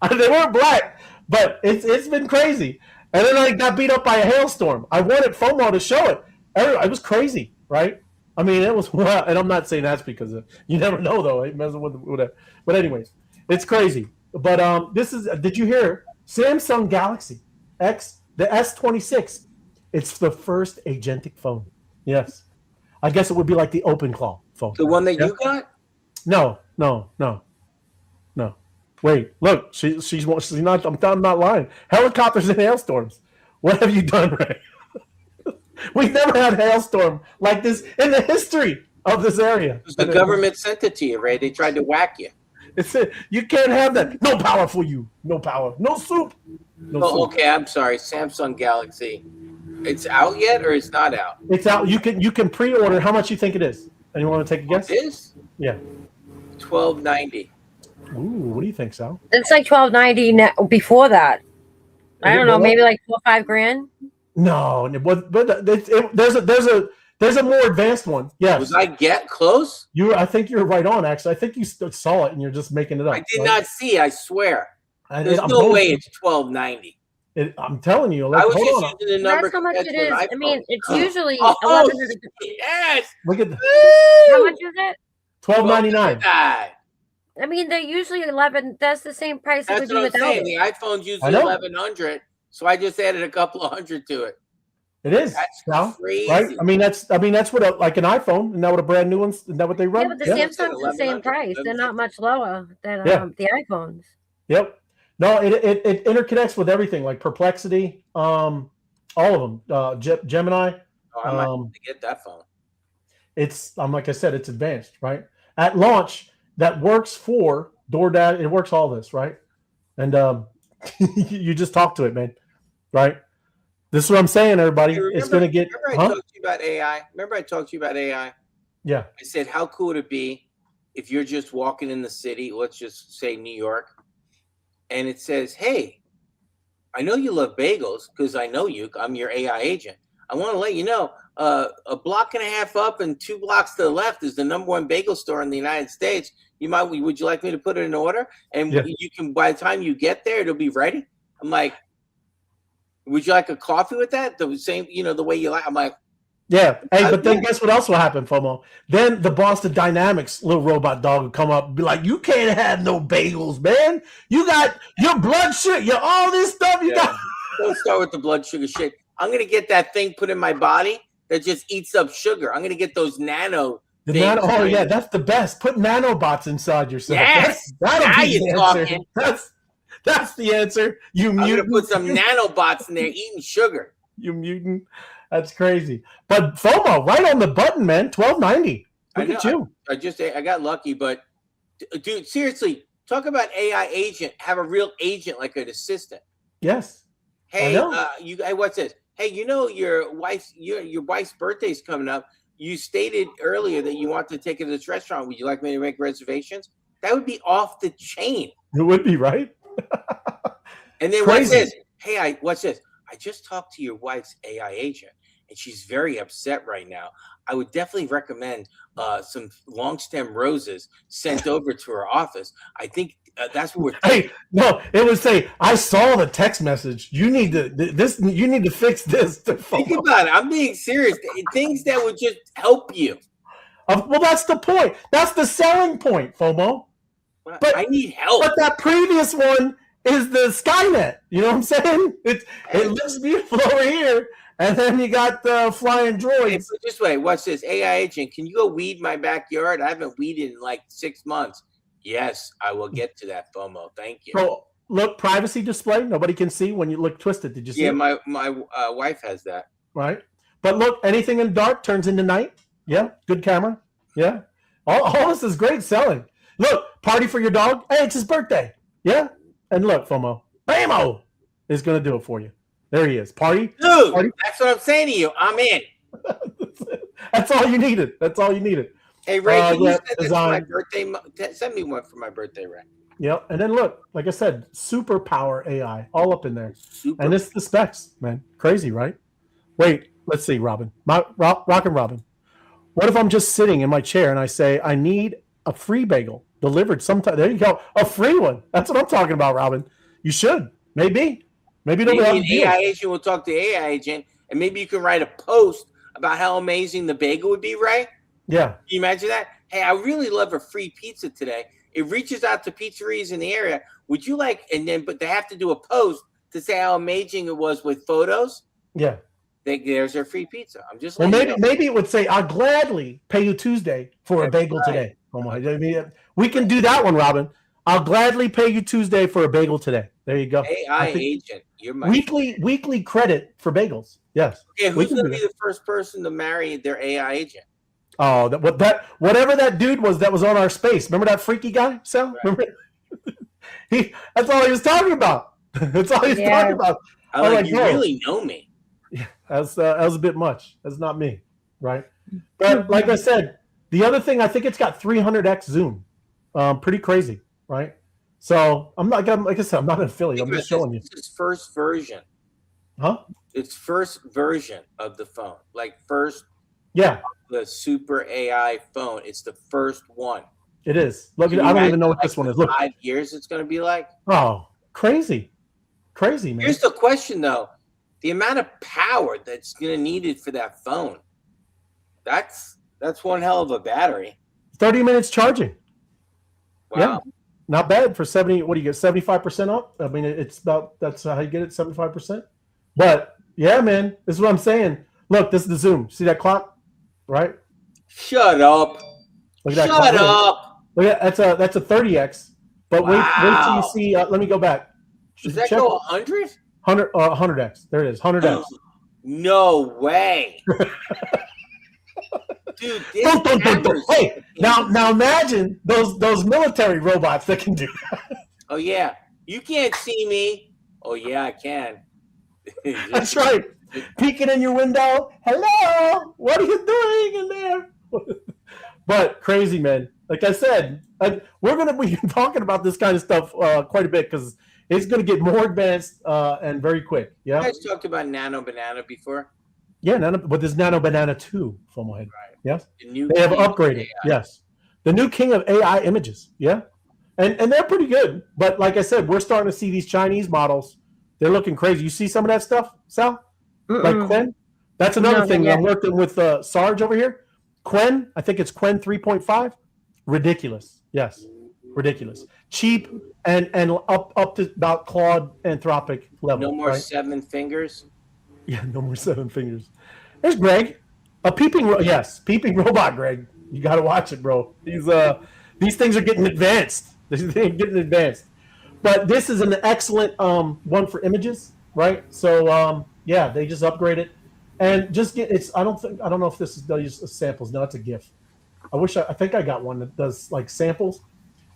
They weren't black, but it's been crazy. And then I got beat up by a hailstorm. I wanted FOMO to show it. It was crazy, right? I mean, it was, and I'm not saying that's because you never know, though. It messes with it. But anyways, it's crazy. But did you hear Samsung Galaxy X, the S26? It's the first agentic phone. Yes. I guess it would be like the OpenClaw phone. The one that you got? No. Wait, look, she's not. I'm not lying. Helicopters and hailstorms. What have you done, Ray? We've never had hailstorm like this in the history of this area. The government sent it to you, Ray. They tried to whack you. You can't have that. No power for you. No power. No soup. No soup. Okay, I'm sorry. Samsung Galaxy. It's out yet or it's not out? It's out. You can pre-order. How much you think it is? Anyone want to take a guess? It is? Yeah. $12.90. Ooh, what do you think, Sal? It's like $12.90 before that. I don't know, maybe like $4 or $5 grand. No, but there's a more advanced one. Yes. Was I get close? I think you're right on. Actually, I think you saw it and you're just making it up. I did not see. I swear. And There's no way it's $12.90. I'm telling you. I was just using the number. That's how much it is. I mean, it's usually Oh, $1,100. yes. Look at How much is it? $12.99. I mean, they're usually 11. That's the same price it would That's be what I'm without saying. it. The iPhone's usually $1,100, so I just added a couple of hundred to it. It is. That's Sal, crazy. right? I mean, that's what like an iPhone. Isn't that what a brand new one's? Isn't that what they run? Yeah, but the Samsung's the same price. They're not much lower than the iPhones. Yep. No, it interconnects with everything, like Perplexity, all of them. Gemini. Oh, I might have to get that phone. It's like I said, it's advanced, right? At launch, that works for DoorDash. It works all this, right? And you just talk to it, man, right? This is what I'm saying, everybody. It's going to get. Remember I talked to you about AI? Remember I talked to you about AI? Yeah. I said, how cool would it be if you're just walking in the city, let's just say New York, and it says, hey, I know you love bagels because I know you. I'm your AI agent. I want to let you know a block and a half up and 2 blocks to the left is the #1 bagel store in the United States. Would you like me to put it in order? And you can, by the time you get there, it'll be ready. I'm like, would you like a coffee with that? The same, the way you like. I'm like, yeah. Hey, but then guess what else will happen, FOMO? Then the Boston Dynamics little robot dog will come up and be like, you can't have no bagels, man. You got your blood sugar, all this stuff you got. Don't start with the blood sugar shit. I'm going to get that thing put in my body that just eats up sugar. I'm going to get those nano things. Yeah, that's the best. Put nanobots inside yourself. Yes. Now you're talking. That's the answer. I'm going to put some nanobots in there eating sugar. You mutant. That's crazy. But FOMO, right on the button, man. $12.90. Look at you. I got lucky, but dude, seriously, talk about AI agent. Have a real agent like an assistant. Yes. Hey, what's this? Hey, your wife's birthday's coming up. You stated earlier that you want to take her to this restaurant. Would you like me to make reservations? That would be off the chain. It would be, right? And then what's this? Hey, what's this? I just talked to your wife's AI agent, and she's very upset right now. I would definitely recommend some long stem roses sent over to her office. I think that's what we're. Hey, no, it would say, I saw the text message. You need to fix this. Think about it. I'm being serious. Things that would just help you. Well, that's the point. That's the selling point, FOMO. But I need help. But that previous one is the Skynet. You know what I'm saying? It looks beautiful over here, and then you got the flying droids. Hey, put it this way, what's this? AI agent, can you go weed my backyard? I haven't weeded in like 6 months. Yes, I will get to that, FOMO. Thank you. So look, privacy display. Nobody can see when you look twisted. Did you see? Yeah, it? my wife has that. Right. But look, anything in dark turns into night. Yeah, good camera. Yeah, all this is great selling. Look, party for your dog. Hey, it's his birthday. Yeah, and look, FOMO, BAMO is going to do it for you. There he is. Party. Dude, party. That's what I'm saying to you. I'm in. That's all you needed. That's all you needed. Hey, Ray, can you send this for my birthday? Send me one for my birthday, Ray. Yep. And then look, like I said, superpower AI all up in there. And it's the specs, man. Crazy, right? Wait, let's see, Robin. Rock and Robin. What if I'm just sitting in my chair and I say, I need a free bagel delivered sometime? There you go. A free one. That's what I'm talking about, Robin. You should. Maybe an AI agent will talk to AI agent, and maybe you can write a post about how amazing the bagel would be, Ray. Yeah. Can you imagine that? Hey, I really love a free pizza today. It reaches out to pizzerias in the area. Would you like, but they have to do a post to say how amazing it was with photos. Yeah. There's their free pizza. I'm just maybe it would say, I'll gladly pay you Tuesday for a bagel today. Oh my, we can do that one, Robin. I'll gladly pay you Tuesday for a bagel today. There you go. AI agent. You're my weekly credit for bagels. Yes. Okay, who's going to be the first person to marry their AI agent? Oh, whatever that dude was that was on our space. Remember that freaky guy, Sal? Right. Remember? That's all he was talking about. That's all he's talking about. I'm like, you really know me. Yeah, that was a bit much. That's not me, right? But like I said, the other thing, I think it's got 300x zoom. Pretty crazy. right? So like I said, I'm not an affiliate. I'm just showing you. This is first version. Huh? It's first version of the phone, like first. Yeah, the super AI phone. It's the first one. it is. Look, I don't even know what this one is. Look, 5 years it's going to be like. Oh, crazy, man. Here's the question, though: the amount of power that's going to needed for that phone. That's one hell of a battery. 30 minutes charging. Wow. Yeah, not bad for 70. What do you get? 75% up. I mean, it's about that's how you get it. 75%. But yeah, man, this is what I'm saying. Look, this is the zoom. See that clock? Right? Shut up. Look at that. Shut up. Look at that's a 30x. But wait till you see. Let me go back. Does that go 100? 100x. There it is. 100x. No way. Dude, hey, now imagine those military robots that can do that. Oh yeah, you can't see me. Oh yeah, I can. That's right. Peeking in your window. Hello, what are you doing in there? But crazy, man. Like I said, we're gonna be talking about this kind of stuff quite a bit because it's gonna get more advanced and very quick. Yeah. You guys talked about Nano Banana before. Yeah, but there's Nano Banana 2 from my head. Right. Yes. The They have upgraded. Yes. The new king of AI images. Yeah. And they're pretty good. But like I said, we're starting to see these Chinese models. They're looking crazy. You see some of that stuff, Sal? Like Quen? That's another thing. I'm working with Sarge over here. Quen, I think it's Quen 3.5. Ridiculous. Yes. Ridiculous. Cheap and up to about Claude Anthropic level. No more right? 7 fingers. Yeah, no more 7 fingers. There's Greg. A peeping robot, Greg. You got to watch it, bro. These things are getting advanced. They're getting advanced. But this is an excellent one for images, right? So yeah, they just upgrade it. And just get I don't know if this is they'll use samples. No, it's a GIF. I think I got one that does like samples.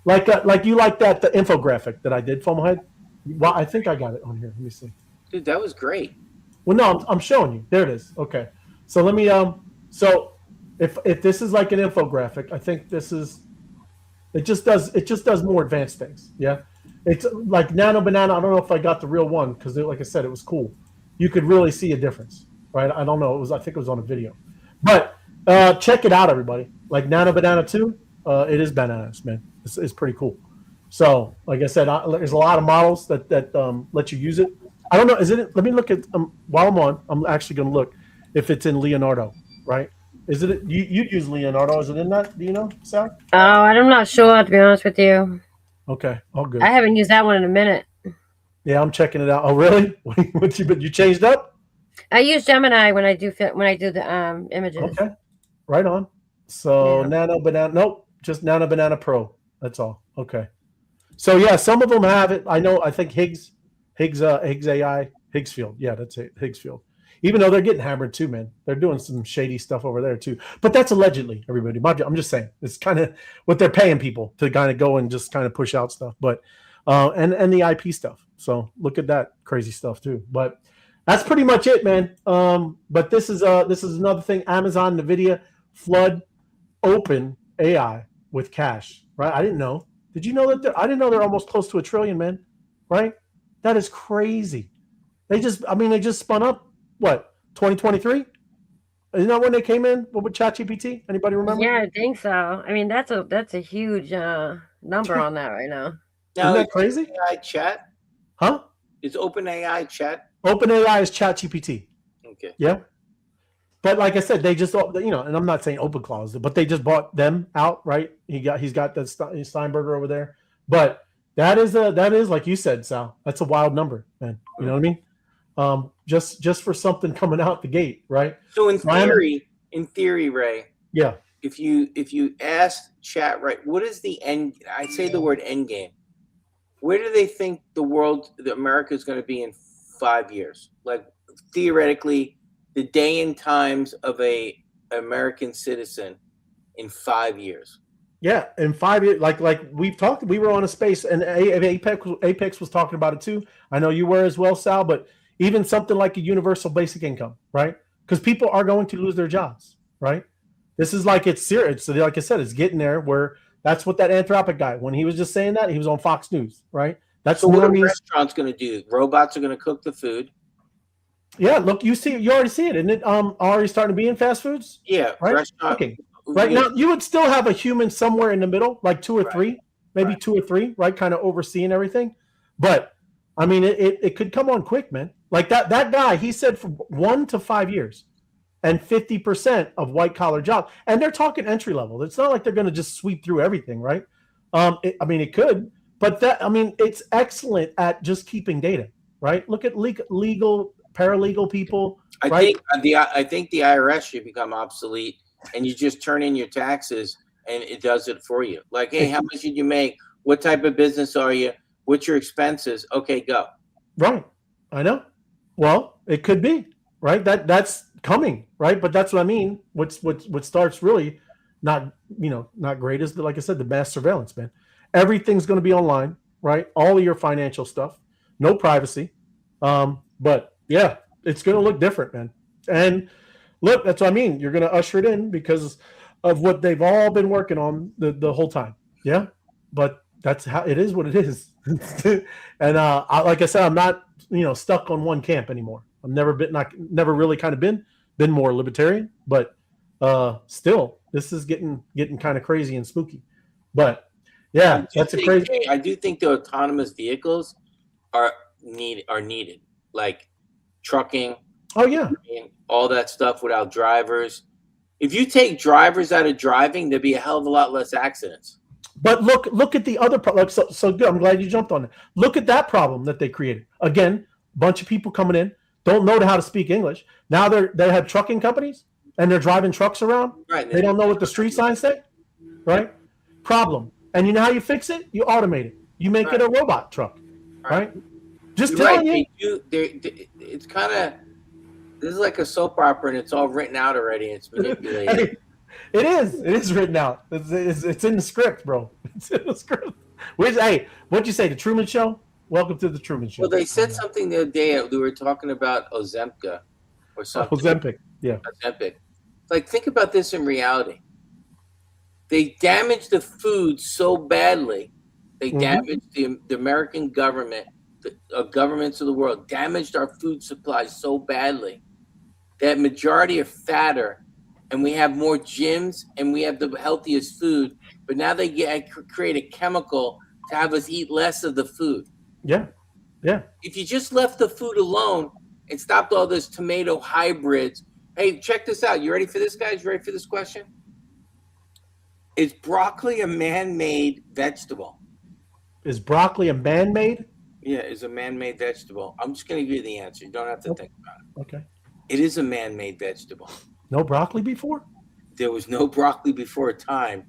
Like you like that the infographic that I did from my head. Well, I think I got it on here. Let me see. Dude, that was great. Well, no, I'm showing you. There it is. Okay. So let me so if this is like an infographic, I think this is it just does more advanced things. Yeah. It's like Nano Banana. I don't know if I got the real one because like I said, it was cool. You could really see a difference, right? I don't know. I think it was on a video. But check it out, everybody. Like Nano Banana 2, it is bananas, man. It's pretty cool. So, like I said, there's a lot of models that let you use it. I don't know. Is it? Let me look at while I'm on. I'm actually going to look if it's in Leonardo, right? Is it? You use Leonardo? Is it in that? Do you know, Sal? Oh, I'm not sure, to be honest with you. Okay, all good. I haven't used that one in a minute. Yeah, I'm checking it out. Oh, really? You changed up? I use Gemini when I do the images. Okay, right on. So Yeah. Nano Banana. Nope, just Nano Banana Pro. That's all. Okay. So yeah, some of them have it. I know. I think Higgs AI, Higgsfield. Yeah, that's it. Higgsfield. Even though they're getting hammered too, man. They're doing some shady stuff over there too. But that's allegedly, everybody. I'm just saying. It's kind of what they're paying people to kind of go and just kind of push out stuff. But and the IP stuff. So look at that crazy stuff too. But that's pretty much it, man. But this is another thing. Amazon, NVIDIA, flood open AI with cash. Right? I didn't know. Did you know that? I didn't know they're almost close to $1 trillion, man. Right? That is crazy. They just spun up. What, 2023? Isn't that when they came in with ChatGPT? Anybody remember? Yeah, I think so. I mean, that's a huge number on that right now. Isn't that crazy? AI chat? Huh? Is OpenAI chat? OpenAI is ChatGPT. Okay. Yeah. But like I said, they just, and I'm not saying OpenClaw, but they just bought them out, right? He's got that Steinberger over there. But that is like you said, Sal. That's a wild number, man. You know what I mean? Just for something coming out the gate, right? So in theory, Ray. Yeah. If you ask chat, right, what is the end? I say the word end game. Where do they think America is going to be in 5 years? Like theoretically, the day and times of a American citizen in 5 years. Yeah, in 5 years, like we've talked, we were on a space, and Apex was talking about it too. I know you were as well, Sal, but even something like a universal basic income, right? Because people are going to lose their jobs, right? This is like it's serious. So like I said, it's getting there where That's what that Anthropic guy, when he was just saying that, he was on Fox News, right? That's So what are normies. restaurants going to do? Robots are going to cook the food. Yeah, look, you already see it, isn't it? Already starting to be in fast foods. Yeah, right. restaurant. Okay. Right now, you would still have a human somewhere in the middle, like two or Right. three, maybe Right. 2 or 3, right? Kind of overseeing everything. But I mean, it could come on quick, man. Like that guy, he said for 1 to 5 years, and 50% of white collar jobs, and they're talking entry level. It's not like they're going to just sweep through everything, right? I mean, it could, but it's excellent at just keeping data, right? Look at legal paralegal people. I think the IRS should become obsolete, and you just turn in your taxes, and it does it for you. Like, hey, how much did you make? What type of business are you? What's your expenses? Okay, go. Right. I know. Well, it could be, right? That's coming, right? But that's what I mean. What starts really not great is, like I said, the mass surveillance, man. Everything's going to be online, right? All of your financial stuff, no privacy. But yeah, it's going to look different, man. And look, that's what I mean. You're going to usher it in because of what they've all been working on the whole time. Yeah. But that's how it is, what it is. And like I said, I'm not stuck on one camp anymore. I've never really kind of been more libertarian, but still this is getting kind of crazy and spooky. But yeah, that's a crazy. I do think the autonomous vehicles are needed, like trucking. Oh yeah, all that stuff without drivers. If you take drivers out of driving, there'd be a hell of a lot less accidents. But look at the other problem. So good. I'm glad you jumped on it. Look at that problem that they created. Again, a bunch of people coming in, don't know how to speak English. Now they have trucking companies and they're driving trucks around. Right. They don't know what the street signs say. Right? Problem. And you know how you fix it? You automate it. You make it a robot truck. Right? Just telling you. It's kind of, this is like a soap opera, and it's all written out already. It's manipulated. It is written out. It's in the script, bro. It's in the script. What'd you say? The Truman Show? Welcome to the Truman Show. Well, they said something the other day. We were talking about Ozempic or something. Ozempic, yeah. Ozempic. Like, think about this in reality. They damaged the food so badly. They damaged the American government, the governments of the world, damaged our food supply so badly that majority are fatter, and we have more gyms, and we have the healthiest food. But now they create a chemical to have us eat less of the food. Yeah, yeah. If you just left the food alone and stopped all this tomato hybrids, hey, check this out. You ready for this, guys? You ready for this question? Is broccoli a man-made vegetable? Is broccoli a man-made? Yeah, it's a man-made vegetable. I'm just going to give you the answer. You don't have to think about it. Okay. It is a man-made vegetable. No broccoli before? There was no broccoli before a time.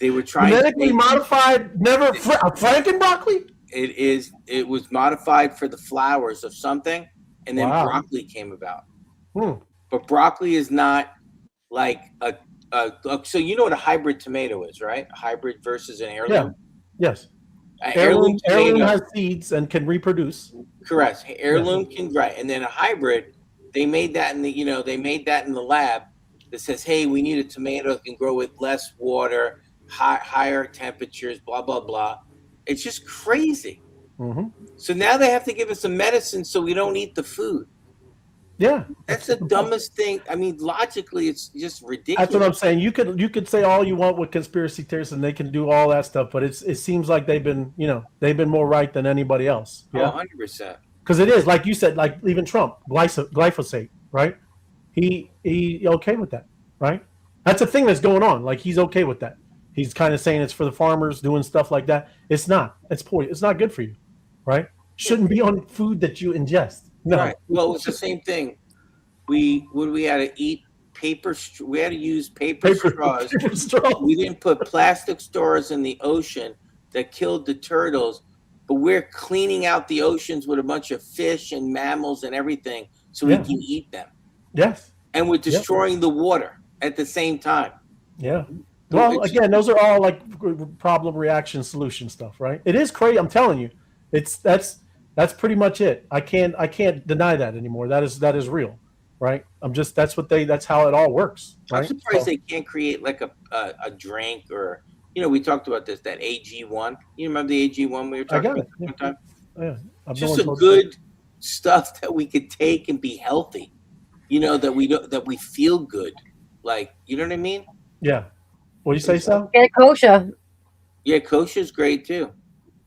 They were trying genetically modified, Franken broccoli? It was modified for the flowers of something, and then broccoli came about. But broccoli is not like so you know what a hybrid tomato is, right? A hybrid versus an heirloom? Yeah. Yes. Heirloom has seeds and can reproduce. Correct. Heirloom can, right. And then a hybrid, they made that in the lab that says, hey, we need a tomato that can grow with less water, higher temperatures, blah, blah, blah. It's just crazy. So now they have to give us a medicine so we don't eat the food. Yeah. That's the dumbest thing. I mean, logically, it's just ridiculous. That's what I'm saying. You could say all you want with conspiracy theories, and they can do all that stuff, but it seems like they've been more right than anybody else. Yeah, 100%. Because it is, like you said, like even Trump, glyphosate, right? He okay with that, right? That's a thing that's going on. Like, he's okay with that. He's kind of saying it's for the farmers, doing stuff like that. It's not. It's poison. It's not good for you, right? Shouldn't be on food that you ingest. No. Right. Well, it's the same thing. We had to eat paper. We had to use paper straws. Paper straws. We didn't put plastic straws in the ocean that killed the turtles, but we're cleaning out the oceans with a bunch of fish and mammals and everything so we can eat them. Yes. And we're destroying the water at the same time. Yeah. Well, again, those are all like problem, reaction, solution stuff, right? It is crazy. I'm telling you, that's pretty much it. I can't deny that anymore. That is real, right? That's how it all works. Right? I'm surprised they can't create like a drink or we talked about this, that AG1. You remember the AG1 we were talking about one time? Yeah. Just some good stuff that we could take and be healthy. That we feel good. Like, you know what I mean? Yeah. What do you say, Sal? Get kosher. Yeah, kosher's great too.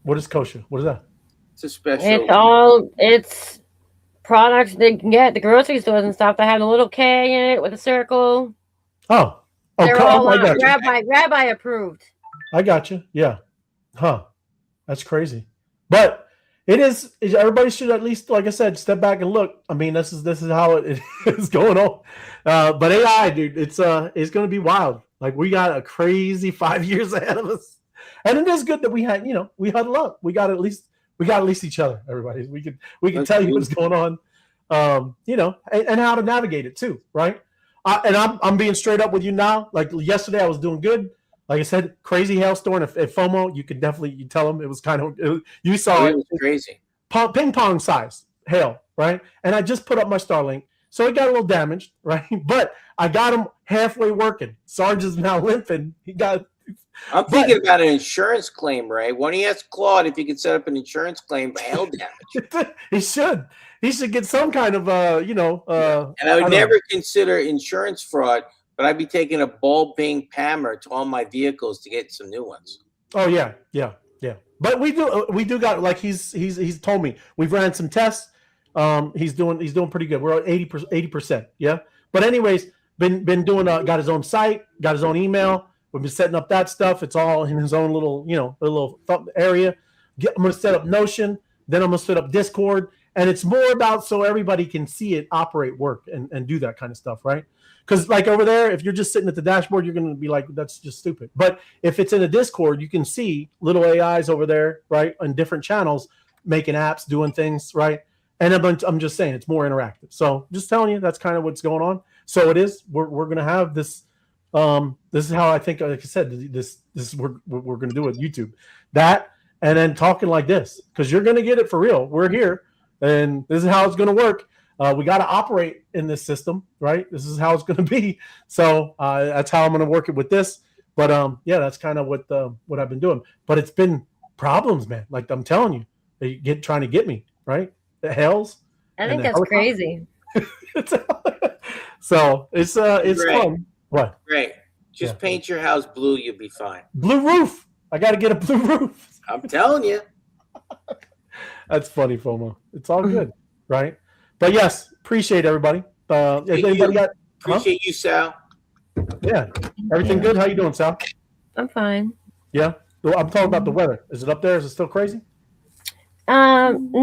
What is kosher? What is that? It's a special. It's products they can get at the grocery stores and stuff that have a little K in it with a circle. Oh, they're all rabbi approved. I got you. Yeah. Huh. That's crazy. But it is. Everybody should at least, like I said, step back and look. I mean, this is how it is going on. But AI, dude, it's going to be wild. Like, we got a crazy 5 years ahead of us, and it is good that we we huddle up. We got at least each other. Everybody, we can tell you what's going on. And how to navigate it too, right? And I'm being straight up with you now. Like yesterday, I was doing good. Like I said, crazy hailstorm at FOMO. You could definitely tell them it was you saw it. It was crazy. Ping pong size hail, right? And I just put up my Starlink, so it got a little damaged, right? But I got him halfway working. Sarge is now limping. I'm thinking about an insurance claim, Ray. Why don't you ask Claude if he could set up an insurance claim for hail damage? He should get some kind of And I would never consider insurance fraud, but I'd be taking a ball ping hammer to all my vehicles to get some new ones. Oh yeah. But we do got, like, he's told me we've ran some tests. He's doing pretty good. We're at 80%. Yeah. But anyways, been doing got his own site, got his own email. We've been setting up that stuff. It's all in his own little, little area. I'm going to set up Notion. Then I'm going to set up Discord. And it's more about so everybody can see it operate, work, and do that kind of stuff, right? Because like over there, if you're just sitting at the dashboard, you're going to be like, that's just stupid. But if it's in a Discord, you can see little AIs over there, right, on different channels, making apps, doing things, right? And I'm just saying it's more interactive. So just telling you that's kind of what's going on. So it is. We're going to have this. This is how I think, like I said, this is what we're going to do with YouTube. That, and then talking like this, because you're going to get it for real. We're here, and this is how it's going to work. We got to operate in this system, right? This is how it's going to be. So that's how I'm going to work it with this. But yeah, that's kind of what I've been doing. But it's been problems, man. Like I'm telling you, they trying to get me, right? The hells. I think that's crazy. So it's fun. What? Great. Just paint your house blue, you'll be fine. Blue roof. I got to get a blue roof. I'm telling you. That's funny, FOMO. It's all good, right? But yes, appreciate everybody. Appreciate you, Sal. Yeah. Everything good? How you doing, Sal? I'm fine. Yeah. Well, I'm talking about the weather. Is it up there? Is it still crazy? No.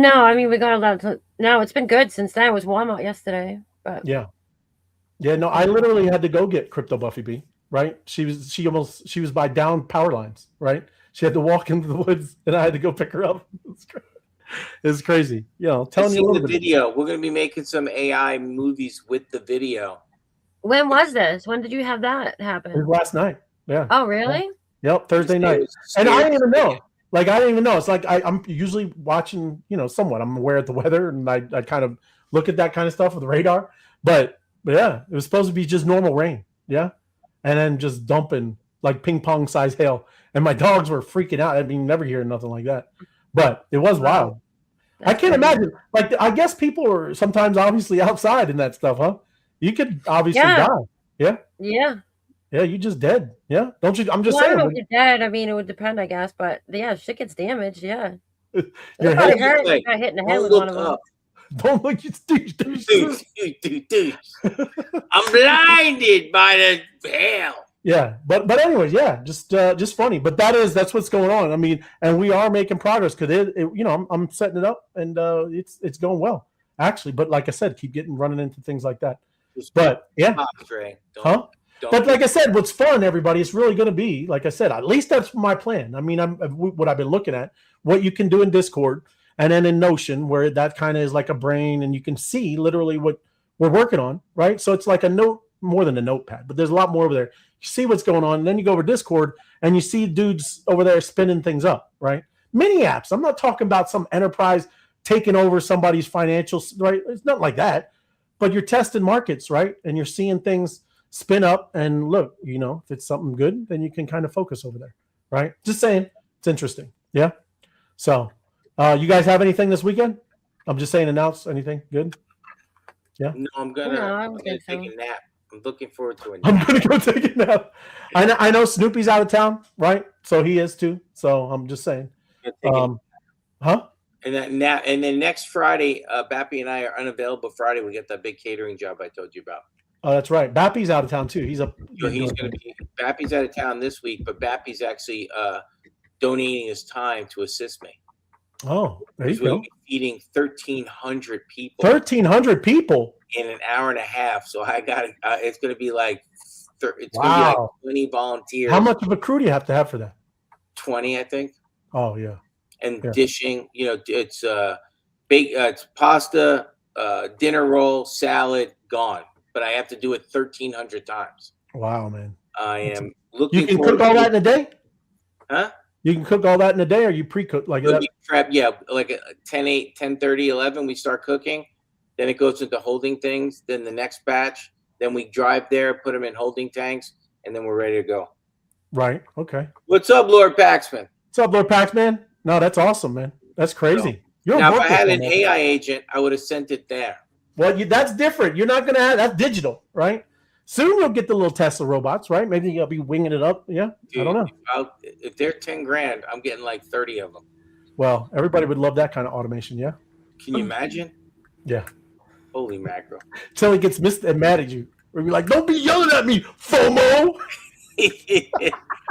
I mean, we got a lot of. No, it's been good since then. It was warm out yesterday, but yeah. No, I literally had to go get Crypto Buffy B. Right? She was by down power lines. Right? She had to walk into the woods, and I had to go pick her up. It's crazy. Telling you the video. We're going to be making some AI movies with the video. When was this? When did you have that happen? It was last night. Yeah. Oh, really? Yep, Thursday night. And I didn't even know. Like, I didn't even know. It's like I'm usually watching, somewhat. I'm aware of the weather, and I kind of look at that kind of stuff with the radar. But yeah, it was supposed to be just normal rain. Yeah. And then just dumping like ping pong size hail. And my dogs were freaking out. I mean, never hear nothing like that. But it was wild. I can't imagine. Like, I guess people are sometimes obviously outside in that stuff, huh? You could obviously die. Yeah. Yeah. Yeah, you just dead. Yeah. Don't you? I'm just saying. saying. I don't know if you're dead. I mean, it would depend, I guess. But yeah, shit gets damaged. Yeah. Your head hurt. I got hit in the head with one of them. Don't look. Dude. I'm blinded by the hail. Yeah, but anyways, yeah, just funny. But that's what's going on. I mean, and we are making progress because I'm setting it up and it's going well actually. But like I said, keep running into things like that. But yeah, But like I said, what's fun, everybody, it's really going to be, like I said, at least that's my plan. I mean, what I've been looking at, what you can do in Discord and then in Notion, where that kind of is like a brain and you can see literally what we're working on, right? So it's like a note, more than a notepad, but there's a lot more over there. You see what's going on, and then you go over Discord and you see dudes over there spinning things up, right? Mini apps. I'm not talking about some enterprise taking over somebody's financials, right? It's not like that, but you're testing markets, right? And you're seeing things spin up, and look, if it's something good, then you can kind of focus over there. right? Just saying, it's interesting. Yeah. So, you guys have anything this weekend? I'm just saying, announce anything good? Yeah. No, I'm gonna take a nap. I'm looking forward to a nap. I'm gonna go take a nap. I know Snoopy's out of town, right? So he is too. So I'm just saying. Huh? And then next Friday, Bappy and I are unavailable. Friday, we get that big catering job I told you about. Oh, that's right. Bappy's out of town too. He's going to be. Bappy's out of town this week, but Bappy's actually donating his time to assist me. Oh, there you go. Feeding 1,300 people. 1,300 people in an hour and a half. So I got it's going to be like going to be like 20 volunteers. How much of a crew do you have to have for that? 20, I think. Oh yeah. And dishing, it's it's pasta, dinner roll, salad, gone. But I have to do it 1,300 times. Wow, man. I am looking. You can cook all that in a day? Huh? You can cook all that in a day, or you pre-cook like that? Prep, yeah, like 10, 8, 10, 30, 11, we start cooking. Then it goes into holding things. Then the next batch. Then we drive there, put them in holding tanks, and then we're ready to go. Right. Okay. What's up, Lord Paxman? What's up, Lord Paxman? No, that's awesome, man. That's crazy. Now, if I had an AI agent, I would have sent it there. Well, that's different. You're not going to have that's digital, right? Soon you'll get the little Tesla robots, right? Maybe you'll be winging it up. Yeah, dude, I don't know. If they're 10 grand, I'm getting like 30 of them. Well, everybody would love that kind of automation, yeah? Can you imagine? Yeah. Holy macro. Until he gets mad at you. We'll be like, don't be yelling at me, FOMO.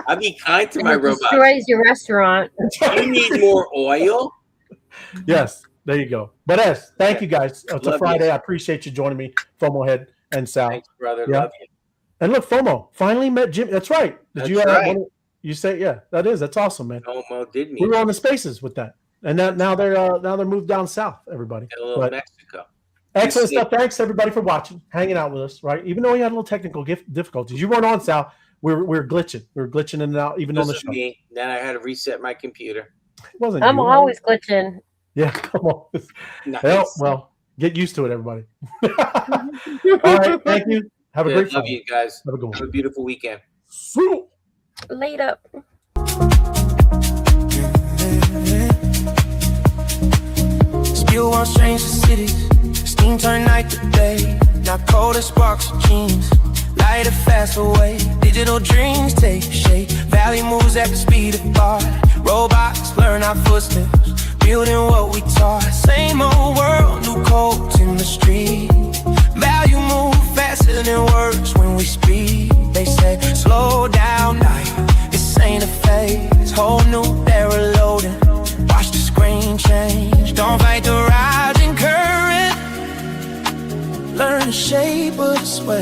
I'll be kind to my robot. Destroys your restaurant. You need more oil? Yes, there you go. But thank you guys. It's a Friday. I appreciate you joining me, FOMO Head and Sal. Thanks, brother. Yeah. Love you. And look, FOMO finally met Jimmy. That's right. You say, yeah, that's awesome, man. FOMO did me. We were on the spaces with that. And now they're moved down south, everybody. A little Mexico. Excellent stuff. Thanks everybody for watching, hanging out with us, right? Even though we had a little technical difficulties. You weren't on, Sal. We're glitching. We're glitching in and out, even on the show. Me. Then I had to reset my computer. It wasn't I'm always glitching. Yeah. Nice. Well, get used to it, everybody. All right. Thank you. Have a great love you guys. Have a good one. Have a beautiful weekend. Later. Still want strange cities. Steam turn night to day. Not cold as sparks of jeans. Light a fast away. Digital dreams take shape. Valley moves at the speed of thought. Robots learn our footsteps. Building what we taught. Same old world, new codes in the street. Value move faster than words when we speak.